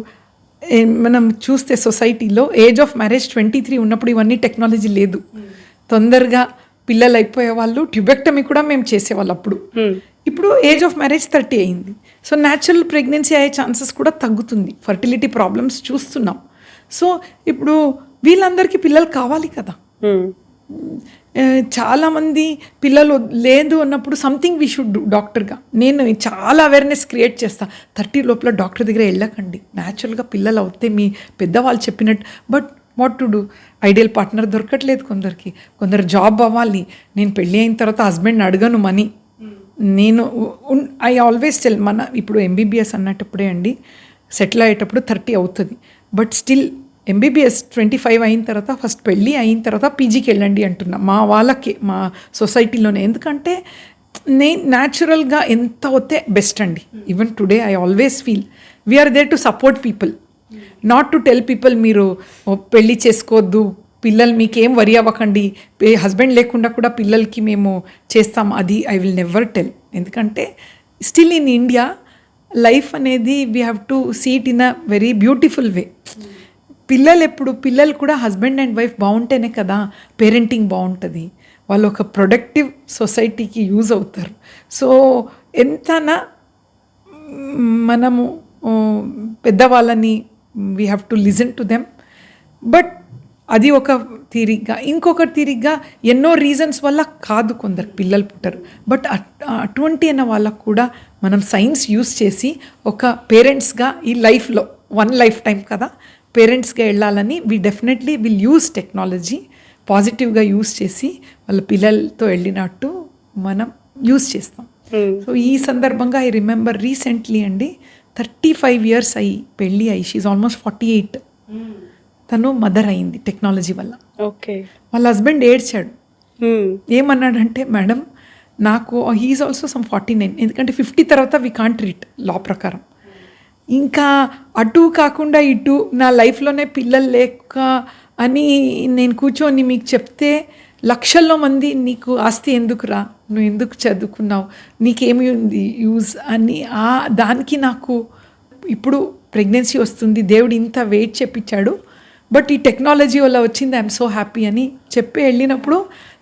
మనం చూస్తే సొసైటీలో ఏజ్ ఆఫ్ మ్యారేజ్ 23 ఉన్నప్పుడు ఇవన్నీ టెక్నాలజీ లేదు. తొందరగా పిల్లలు అయిపోయే వాళ్ళు, ట్యూబెక్టమీ కూడా మేము చేసేవాళ్ళు అప్పుడు. ఇప్పుడు ఏజ్ ఆఫ్ మ్యారేజ్ 30 అయింది. సో న్యాచురల్ ప్రెగ్నెన్సీ అయ్యే ఛాన్సెస్ కూడా తగ్గుతుంది. ఫర్టిలిటీ ప్రాబ్లమ్స్ చూస్తున్నాం. సో ఇప్పుడు వీళ్ళందరికీ పిల్లలు కావాలి కదా. చాలామంది పిల్లలు లేదు అన్నప్పుడు సంథింగ్ వీ షుడ్ డూ. డాక్టర్గా నేను చాలా అవేర్నెస్ క్రియేట్ చేస్తాను. 30 లోపల డాక్టర్ దగ్గర వెళ్ళకండి, న్యాచురల్గా పిల్లలు అవుతే మీ పెద్దవాళ్ళు చెప్పినట్టు. But what to do, ideal partner దొరకట్లేదు కొందరికి. కొందరు జాబ్ అవ్వాలి. నేను పెళ్ళి అయిన తర్వాత హస్బెండ్ని అడగను మనీ. నేను ఐ ఆల్వేస్ టెల్, మన ఇప్పుడు ఎంబీబీఎస్ అన్నటప్పుడే అండి సెటిల్ అయ్యేటప్పుడు 30 అవుతుంది. బట్ స్టిల్ ఎంబీబీఎస్ 25 అయిన తర్వాత ఫస్ట్ పెళ్ళి అయిన తర్వాత పీజీకి వెళ్ళండి అంటున్నా మా వాళ్ళకి, మా సొసైటీలోనే. ఎందుకంటే నేను న్యాచురల్గా ఎంత అవుతే బెస్ట్ అండి. Even today I always feel we're there to support people, not to tell people మీరు పెళ్ళి చేసుకోవద్దు, పిల్లలు మీకేం వరి అవ్వకండి, హస్బెండ్ లేకుండా కూడా పిల్లలకి మేము చేస్తాం. అది ఐ విల్ నెవర్ టెల్. ఎందుకంటే స్టిల్ ఇన్ ఇండియా లైఫ్ అనేది we have to see it in a very beautiful way. పిల్లలు కూడా హస్బెండ్ అండ్ వైఫ్ బాగుంటేనే కదా పేరెంటింగ్ బాగుంటుంది. వాళ్ళు ఒక ప్రొడక్టివ్ సొసైటీకి యూజ్ అవుతారు. సో ఎంతనా మనము పెద్దవాళ్ళని we have to listen to them. But అది ఒక తీరిగ్గా. ఇంకొక తీరిగ్గా ఎన్నో రీజన్స్ వల్ల కాదు కొందరు పిల్లలు పుట్టరు. బట్ అటువంటి అయిన వాళ్ళకు కూడా మనం సైన్స్ యూస్ చేసి ఒక పేరెంట్స్గా ఈ లైఫ్లో వన్ లైఫ్ టైం కదా పేరెంట్స్గా వెళ్ళాలని we definitely will use technology పాజిటివ్గా యూస్ చేసి వాళ్ళ పిల్లలతో వెళ్ళినట్టు మనం యూస్ చేస్తాం. సో ఈ సందర్భంగా ఐ రిమెంబర్ రీసెంట్లీ అండి 35 years అయ్యి పెళ్ళి అయ్యి షీఈ్ ఆల్మోస్ట్ 48 తను మదర్ అయింది టెక్నాలజీ వల్ల. ఓకే. వాళ్ళ హస్బెండ్ ఏడ్చాడు. ఏమన్నాడంటే, మేడం నాకు హీఈస్ ఆల్సో సమ్ 49, ఎందుకంటే 50 తర్వాత వీ కాంట్ ట్రీట్ లా ప్రకారం. ఇంకా అటు కాకుండా ఇటు నా లైఫ్లోనే పిల్లలు లేక అని నేను కూర్చొని మీకు చెప్తే లక్షల్లో మంది నీకు ఆస్తి ఎందుకురా, నువ్వు ఎందుకు చదువుకున్నావు, నీకేమి ఉంది యూజ్ అని దానికి నాకు ఇప్పుడు ప్రెగ్నెన్సీ వస్తుంది, దేవుడు ఇంత వెయిట్ చెప్పించాడు, బట్ ఈ టెక్నాలజీ వల్ల వచ్చింది, ఐఎమ్ సో హ్యాపీ అని చెప్పి వెళ్ళినప్పుడు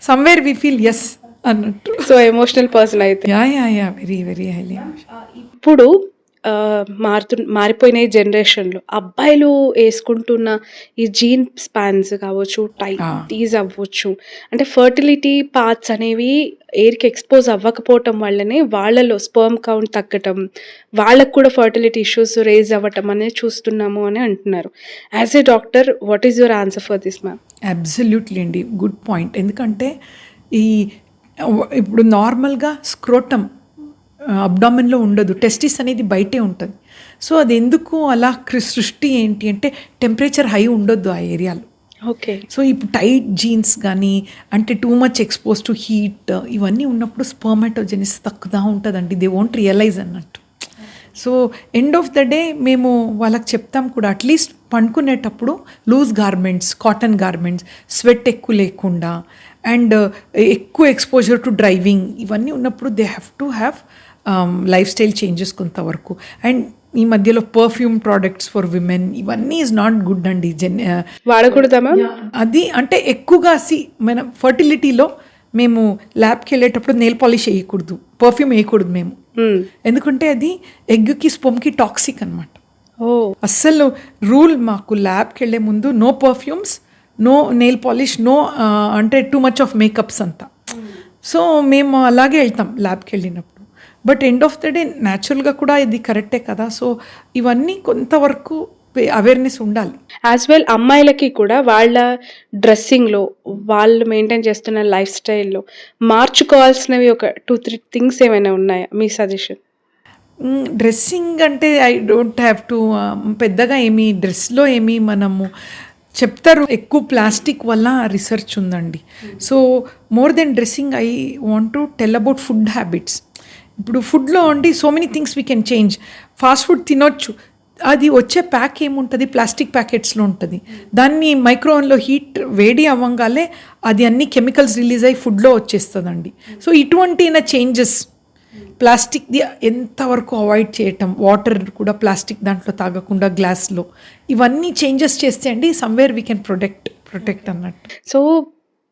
సమ్వేర్ వి ఫీల్ ఎస్ అన్నట్టు. సో ఎమోషనల్ పర్సన్ అయితే. Yeah very very highly. ఇప్పుడు మారిపోయిన జనరేషన్లో అబ్బాయిలు వేసుకుంటున్న ఈ జీన్ స్పాన్స్ కావచ్చు, టైటీస్ అవ్వచ్చు, అంటే ఫర్టిలిటీ పార్ట్స్ అనేవి ఎయిర్కి ఎక్స్పోజ్ అవ్వకపోవటం వల్లనే వాళ్ళలో స్పర్మ్ కౌంట్ తగ్గటం, వాళ్ళకు కూడా ఫర్టిలిటీ ఇష్యూస్ రేజ్ అవ్వటం అనేది చూస్తున్నాము అని అంటున్నారు. As a doctor, what is your answer for this ma'am? Absolutely అండి, గుడ్ పాయింట్. ఎందుకంటే ఇప్పుడు నార్మల్గా స్క్రోటమ్ అబ్డామిన్లో ఉండదు, టెస్టిస్ అనేది బయటే ఉంటుంది. సో అది ఎందుకు అలా సృష్టి ఏంటి అంటే టెంపరేచర్ హై ఉండొద్దు ఆ ఏరియాలో. ఓకే. సో ఇప్పుడు టైట్ జీన్స్ కానీ అంటే too much expose to heat ఇవన్నీ ఉన్నప్పుడు స్పర్మాటోజెనిస్ తక్కువగా ఉంటుందండి. దే వోంట్ రియలైజ్ అన్నట్టు. So end of the day మేము వాళ్ళకి చెప్తాం కూడా, అట్లీస్ట్ పండుకునేటప్పుడు loose garments, cotton garments, sweat ఎక్కువ లేకుండా అండ్ ఎక్కువ ఎక్స్పోజర్ టు డ్రైవింగ్ ఇవన్నీ ఉన్నప్పుడు they have to have life style changes కొంతవరకు. అండ్ ఈ మధ్యలో పర్ఫ్యూమ్ ప్రోడక్ట్స్ ఫర్ విమెన్ ఇవన్నీ ఈజ్ నాట్ గుడ్ అండి. వాడకూడదామా అది? అంటే ఎక్కువగా మన ఫర్టిలిటీలో మేము ల్యాబ్కి వెళ్ళేటప్పుడు నెయిల్ పాలిష్ వేయకూడదు, పర్ఫ్యూమ్ వేయకూడదు మేము. ఎందుకంటే అది ఎగ్కి స్పర్మ్కి టాక్సిక్ అనమాట. అస్సలు రూల్ మాకు ల్యాబ్కి వెళ్ళే ముందు no perfumes, no nail polish, no అంటే టూ మచ్ ఆఫ్ మేకప్స్ అంతా. సో మేము అలాగే వెళ్తాం ల్యాబ్కి వెళ్ళినప్పుడు. But end of the day న్యాచురల్గా కూడా ఇది కరెక్టే కదా. సో ఇవన్నీ కొంతవరకు అవేర్నెస్ ఉండాలి. యాజ్ వెల్ అమ్మాయిలకి కూడా వాళ్ళ డ్రెస్సింగ్లో, వాళ్ళు మెయింటైన్ చేస్తున్న లైఫ్ స్టైల్లో మార్చుకోవాల్సినవి ఒక 2-3 థింగ్స్ ఏమైనా ఉన్నాయా మీ సజెషన్? డ్రెస్సింగ్ అంటే ఐ డోంట్ హ్యావ్ టు పెద్దగా ఏమీ డ్రెస్లో ఏమీ మనము చెప్తారు. ఎక్కువ ప్లాస్టిక్ వల్ల రీసెర్చ్ ఉందండి. So more than dressing I want to tell about food habits. ఇప్పుడు ఫుడ్లో అండి so many things we can change. Fast food తినొచ్చు, అది వచ్చే ప్యాక్ ఏముంటుంది, ప్లాస్టిక్ ప్యాకెట్స్లో ఉంటుంది. దాన్ని మైక్రోవెన్లో హీట్ వేడి అవ్వగానే అది అన్ని కెమికల్స్ రిలీజ్ అయ్యి ఫుడ్లో వచ్చేస్తుందండి. సో ఇటువంటి చేంజెస్ ప్లాస్టిక్ది ఎంతవరకు అవాయిడ్ చేయటం, వాటర్ కూడా ప్లాస్టిక్ దాంట్లో తాగకుండా గ్లాస్లో, ఇవన్నీ చేంజెస్ చేస్తే అండి సమ్వేర్ వీ కెన్ ప్రొటెక్ట్ అన్నట్టు. సో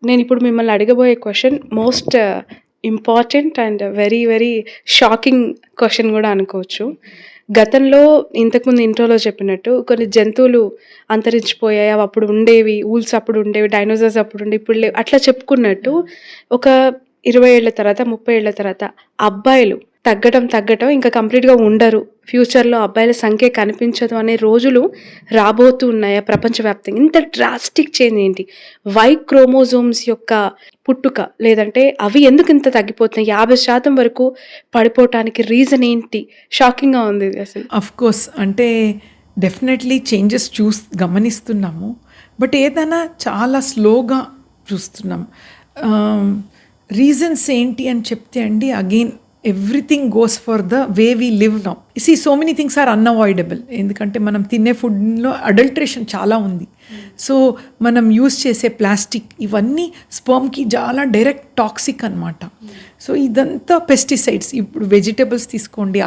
నేను ఇప్పుడు మిమ్మల్ని అడగబోయే question most important and very very shocking question కూడా అనుకోవచ్చు. గతంలో ఇంతకుముందు ఇంట్రోలో చెప్పినట్టు కొన్ని జంతువులు అంతరించిపోయాయి, అవి అప్పుడు ఉండేవి, ఊల్స్ అప్పుడు ఉండేవి, డైనోసార్స్ అప్పుడు ఉండే ఇప్పుడు లేవు అట్లా చెప్పుకున్నట్టు ఒక 20 ఏళ్ల తర్వాత 30 ఏళ్ల తర్వాత అబ్బాయిలు తగ్గటం ఇంకా కంప్లీట్గా ఉండరు, ఫ్యూచర్లో అబ్బాయిల సంఖ్య కనిపించదు అనే రోజులు రాబోతూ ఉన్నాయా ప్రపంచవ్యాప్తంగా? ఇంత డ్రాస్టిక్ చేంజ్ ఏంటి? వై క్రోమోజోమ్స్ యొక్క పుట్టుక, లేదంటే అవి ఎందుకు ఇంత తగ్గిపోతున్నాయి, 50% వరకు పడిపోవటానికి రీజన్ ఏంటి? షాకింగ్గా ఉంది ఇది అసలు. అఫ్ కోర్స్ అంటే డెఫినెట్లీ చేంజెస్ గమనిస్తున్నాము, బట్ ఏదైనా చాలా స్లోగా చూస్తున్నాం. రీజన్స్ ఏంటి అని చెప్తే అండి, again everything goes for the way we live now. So many things are unavoidable. ఎందుకంటే మనం తినే ఫుడ్లో అడల్ట్రేషన్ చాలా ఉంది. సో మనం యూస్ చేసే ప్లాస్టిక్ ఇవన్నీ స్పర్మ్కి చాలా డైరెక్ట్ టాక్సిక్ అనమాట. సో ఇదంతా పెస్టిసైడ్స్. ఇప్పుడు వెజిటేబుల్స్ తీసుకోండి,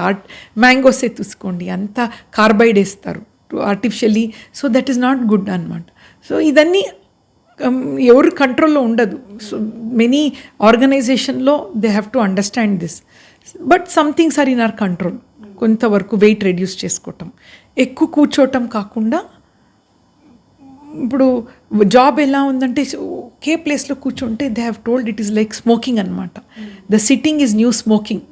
మ్యాంగోసే తీసుకోండి, అంతా కార్బైడ్ వేస్తారు artificially. So that is not good అనమాట. సో ఇదన్నీ ఎవరు కంట్రోల్లో ఉండదు. సో మెనీ ఆర్గనైజేషన్లో they have to understand this. But some things are in our control. కొంతవరకు వెయిట్ రెడ్యూస్ చేసుకోవటం, ఎక్కువ కూర్చోవటం కాకుండా, ఇప్పుడు జాబ్ ఎలా ఉందంటే ఒకే ప్లేస్లో కూర్చుంటే they have told it is like smoking అనమాట. The sitting is new smoking.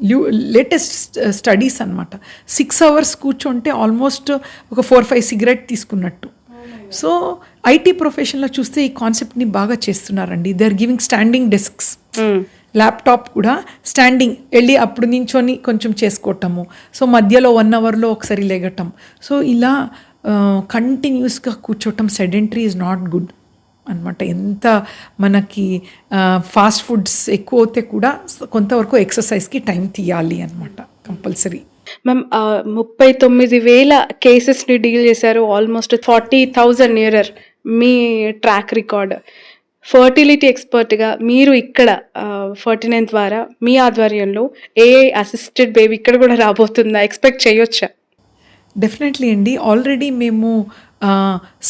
Latest studies అనమాట. 6 hours కూర్చుంటే ఆల్మోస్ట్ ఒక 4-5 సిగరెట్ తీసుకున్నట్టు. సో ఐటీ ప్రొఫెషన్లో చూస్తే ఈ కాన్సెప్ట్ని బాగా చేస్తున్నారండి. They are giving standing desks. Laptop కూడా స్టాండింగ్, వెళ్ళి అప్పుడు నించొని కొంచెం చేసుకోవటము. సో మధ్యలో 1 hourలో ఒకసారి లేగటం. సో ఇలా కంటిన్యూస్గా కూర్చోవటం సెడెంటరీ ఈజ్ నాట్ గుడ్ అనమాట. ఎంత మనకి ఫాస్ట్ ఫుడ్స్ ఎక్కువ అవుతే కూడా కొంతవరకు ఎక్సర్సైజ్కి టైం తీయాలి అనమాట, కంపల్సరీ. మ్యామ్ 39,000 కేసెస్ని డీల్ చేశారు, ఆల్మోస్ట్ 40,000 నియరర్ మీ ట్రాక్ రికార్డ్. ఫర్టిలిటీ ఎక్స్పర్ట్గా మీరు ఇక్కడ 49 ద్వారా మీ ఆధ్వర్యంలో ఏఐ అసిస్టెడ్ బేబీ ఇక్కడ కూడా రాబోతుందా? ఎక్స్పెక్ట్ చేయొచ్చా? డెఫినెట్లీ అండి. ఆల్రెడీ మేము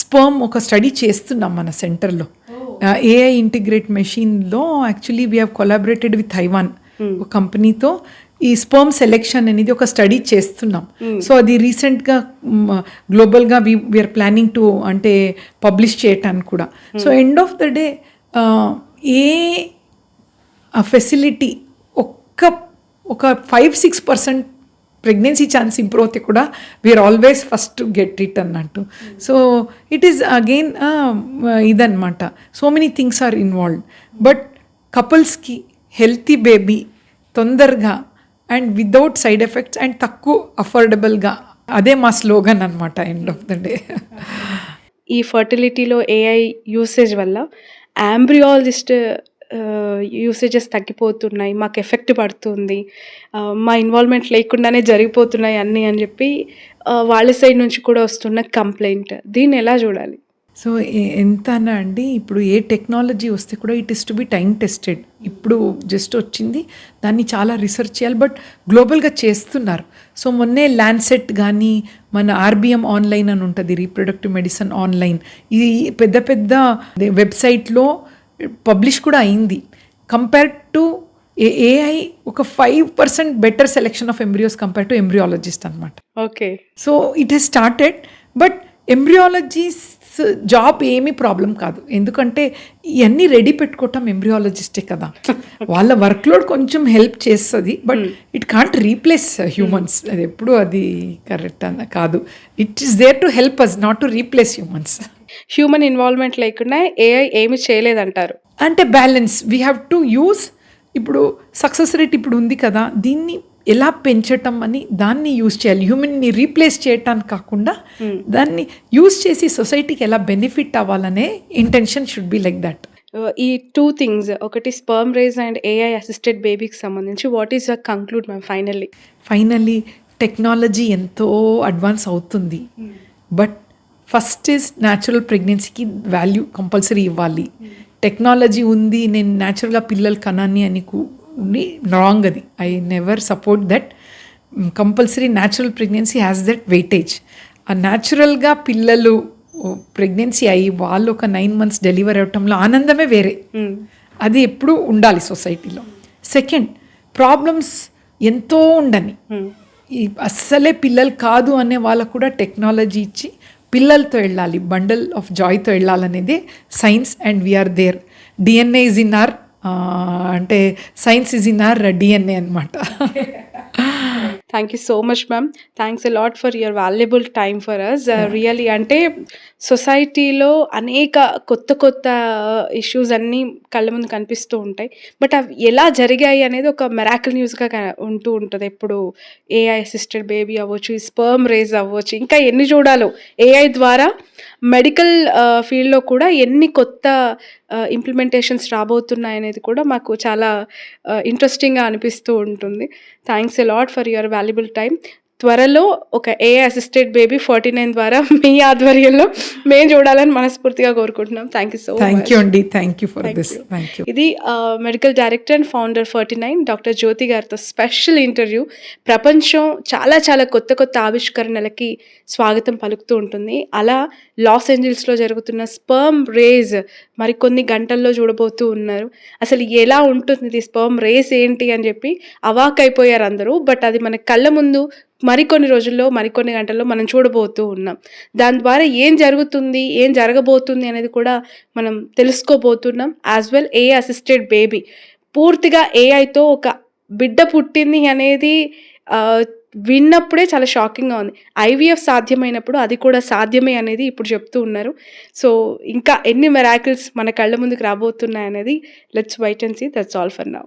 స్పర్మ్ ఒక స్టడీ చేస్తున్నాం మన సెంటర్లో. ఏఐ ఇంటిగ్రేట్ మెషిన్లో actually we have collaborated with Taiwan ఒక కంపెనీతో ఈ స్పర్మ్ సెలెక్షన్ అనేది ఒక స్టడీ చేస్తున్నాం. సో అది రీసెంట్గా గ్లోబల్గా వీఆర్ ప్లానింగ్ టు అంటే పబ్లిష్ చేయటానికి కూడా. So end of the day a facility ఒక 5-6% ప్రెగ్నెన్సీ ఛాన్స్ ఇంప్రూవ్ అవుతే కూడా we are always first to get it అన్నట్టు. సో ఇట్ ఈస్ అగైన్ ఇదన్నమాట. So many things are involved. But కపుల్స్కి హెల్తీ బేబీ తొందరగా and without side effects and తక్కువ అఫోర్డబుల్గా, అదే మా స్లోగన్ అనమాట ఎండ్ ఆఫ్ ద డే. ఈ ఫర్టిలిటీలో ఏఐ యూసేజ్ వల్ల ఆంబ్రియాలజిస్ట్ యూసేజెస్ తగ్గిపోతున్నాయి, మాకు ఎఫెక్ట్ పడుతుంది, మా ఇన్వాల్వ్మెంట్ లేకుండానే జరిగిపోతున్నాయి అన్నీ అని చెప్పి వాళ్ళ సైడ్ నుంచి కూడా వస్తున్న కంప్లైంట్. దీన్ని ఎలా చూడాలి? సో ఎంత అన్నా అండి, ఇప్పుడు ఏ టెక్నాలజీ వస్తే కూడా it is to be time tested. ఇప్పుడు జస్ట్ వచ్చింది, దాన్ని చాలా రిసర్చ్ చేయాలి, బట్ గ్లోబల్గా చేస్తున్నారు. సో మొన్నే ల్యాన్సెట్ కానీ మన ఆర్బిఎం ఆన్లైన్ అని ఉంటుంది, రీప్రొడక్టివ్ మెడిసిన్ ఆన్లైన్, ఇది పెద్ద పెద్ద వెబ్సైట్లో పబ్లిష్ కూడా అయింది. కంపేర్ టు ఏఐ ఒక 5% better selection of embryos compare to embryologist అనమాట. Okay. So it has started, but embryologist job ఏమీ ప్రాబ్లం కాదు. ఎందుకంటే ఇవన్నీ రెడీ పెట్టుకోవటం ఎంబ్రియాలజిస్టే కదా, వాళ్ళ వర్క్లోడ్ కొంచెం హెల్ప్ చేస్తుంది, but it can't replace humans. అది ఎప్పుడు అది కరెక్ట్ అన్న కాదు. It is there to help us, not to replace humans. Human involvement లేకుండా ఏఐ ఏమి చేయలేదంటారు? అంటే balance we have to use. ఇప్పుడు సక్సెస్ రేట్ ఇప్పుడు ఉంది కదా, దీన్ని ఎలా పెంచటం అని దాన్ని యూజ్ చేయాలి. హ్యూమన్ని రీప్లేస్ చేయటానికి కాకుండా దాన్ని యూజ్ చేసి సొసైటీకి ఎలా బెనిఫిట్ అవ్వాలనే intention should be like that. ఈ 2 థింగ్స్, ఒకటి స్పర్మ్ రేజ్ అండ్ ఏఐ అసిస్టెడ్ బేబీకి సంబంధించి what is your conclude ma'am? Finally technology ఎంతో అడ్వాన్స్ అవుతుంది, బట్ ఫస్ట్ ఈజ్ న్యాచురల్ ప్రెగ్నెన్సీకి వాల్యూ కంపల్సరీ ఇవ్వాలి. టెక్నాలజీ ఉంది, నేను న్యాచురల్గా పిల్లలు కనాన్ని అని రాంగ్ అది. I never support that. Compulsory natural pregnancy has that weightage. ఆ న్యాచురల్గా పిల్లలు ప్రెగ్నెన్సీ అయ్యి వాళ్ళు ఒక 9 months డెలివరీ అవటంలో ఆనందమే వేరే. అది ఎప్పుడూ ఉండాలి సొసైటీలో. సెకండ్, ప్రాబ్లమ్స్ ఎంతో ఉండని, ఈ అస్సలే పిల్లలు కాదు అనే వాళ్ళకు కూడా టెక్నాలజీ ఇచ్చి పిల్లలతో వెళ్ళాలి, బండల్ ఆఫ్ జాయ్తో వెళ్ళాలనేదే science. And we are there. DNA is in our అంటే science is in our DNA అనమాట. Thank you so much ma'am. Thanks a lot for your valuable time for us. Really అంటే సొసైటీలో అనేక కొత్త కొత్త ఇష్యూస్ అన్నీ కళ్ళ ముందు కనిపిస్తూ ఉంటాయి. బట్ అవి ఎలా జరిగాయి అనేది ఒక మెరాకిల్ న్యూస్గా ఉంటూ ఉంటుంది. ఎప్పుడు ఏఐ అసిస్టెడ్ బేబీ అవ్వచ్చు, ఈ స్పర్మ్ రేజ్ అవ్వచ్చు, ఇంకా ఎన్ని చూడాలో. ఏఐ ద్వారా మెడికల్ ఫీల్డ్లో కూడా ఎన్ని కొత్త ఇంప్లిమెంటేషన్స్ రాబోతున్నాయి అనేది కూడా మాకు చాలా ఇంట్రెస్టింగ్గా అనిపిస్తూ ఉంటుంది. Thanks a lot for your valuable time. త్వరలో ఒక ఏఐ అసిస్టెడ్ బేబీ 49 ద్వారా మీ ఆధ్వర్యంలో మేము చూడాలని మనస్ఫూర్తిగా కోరుకుంటున్నాం. Thank you so much. Thank you అండి. Thank you for this. Thank you. ఇది medical director and founder 49 doctor Jyothi గారితో స్పెషల్ ఇంటర్వ్యూ. ప్రపంచం చాలా చాలా కొత్త కొత్త ఆవిష్కరణలకి స్వాగతం పలుకుతూ ఉంటుంది. అలా లాస్ ఏంజల్స్లో జరుగుతున్న స్పర్మ్ రేజ్ మరికొన్ని గంటల్లో చూడబోతూ ఉన్నారు. అసలు ఎలా ఉంటుంది ఇది స్పర్మ్ రేస్ ఏంటి అని చెప్పి అవాక్ అయిపోయారు అందరూ. బట్ అది మన కళ్ళ ముందు మరికొన్ని రోజుల్లో మరికొన్ని గంటల్లో మనం చూడబోతూ ఉన్నాం. దాని ద్వారా ఏం జరుగుతుంది, ఏం జరగబోతుంది అనేది కూడా మనం తెలుసుకోబోతున్నాం. As well AI assisted baby, పూర్తిగా ఏఐతో ఒక బిడ్డ పుట్టింది అనేది విన్నప్పుడే చాలా షాకింగ్గా ఉంది. ఐవీఎఫ్ సాధ్యమైనప్పుడు అది కూడా సాధ్యమే అనేది ఇప్పుడు చెప్తూ ఉన్నారు. సో ఇంకా ఎన్ని మెరాకిల్స్ మన కళ్ళ ముందుకు రాబోతున్నాయి అనేది let's wait and see. That's all for now.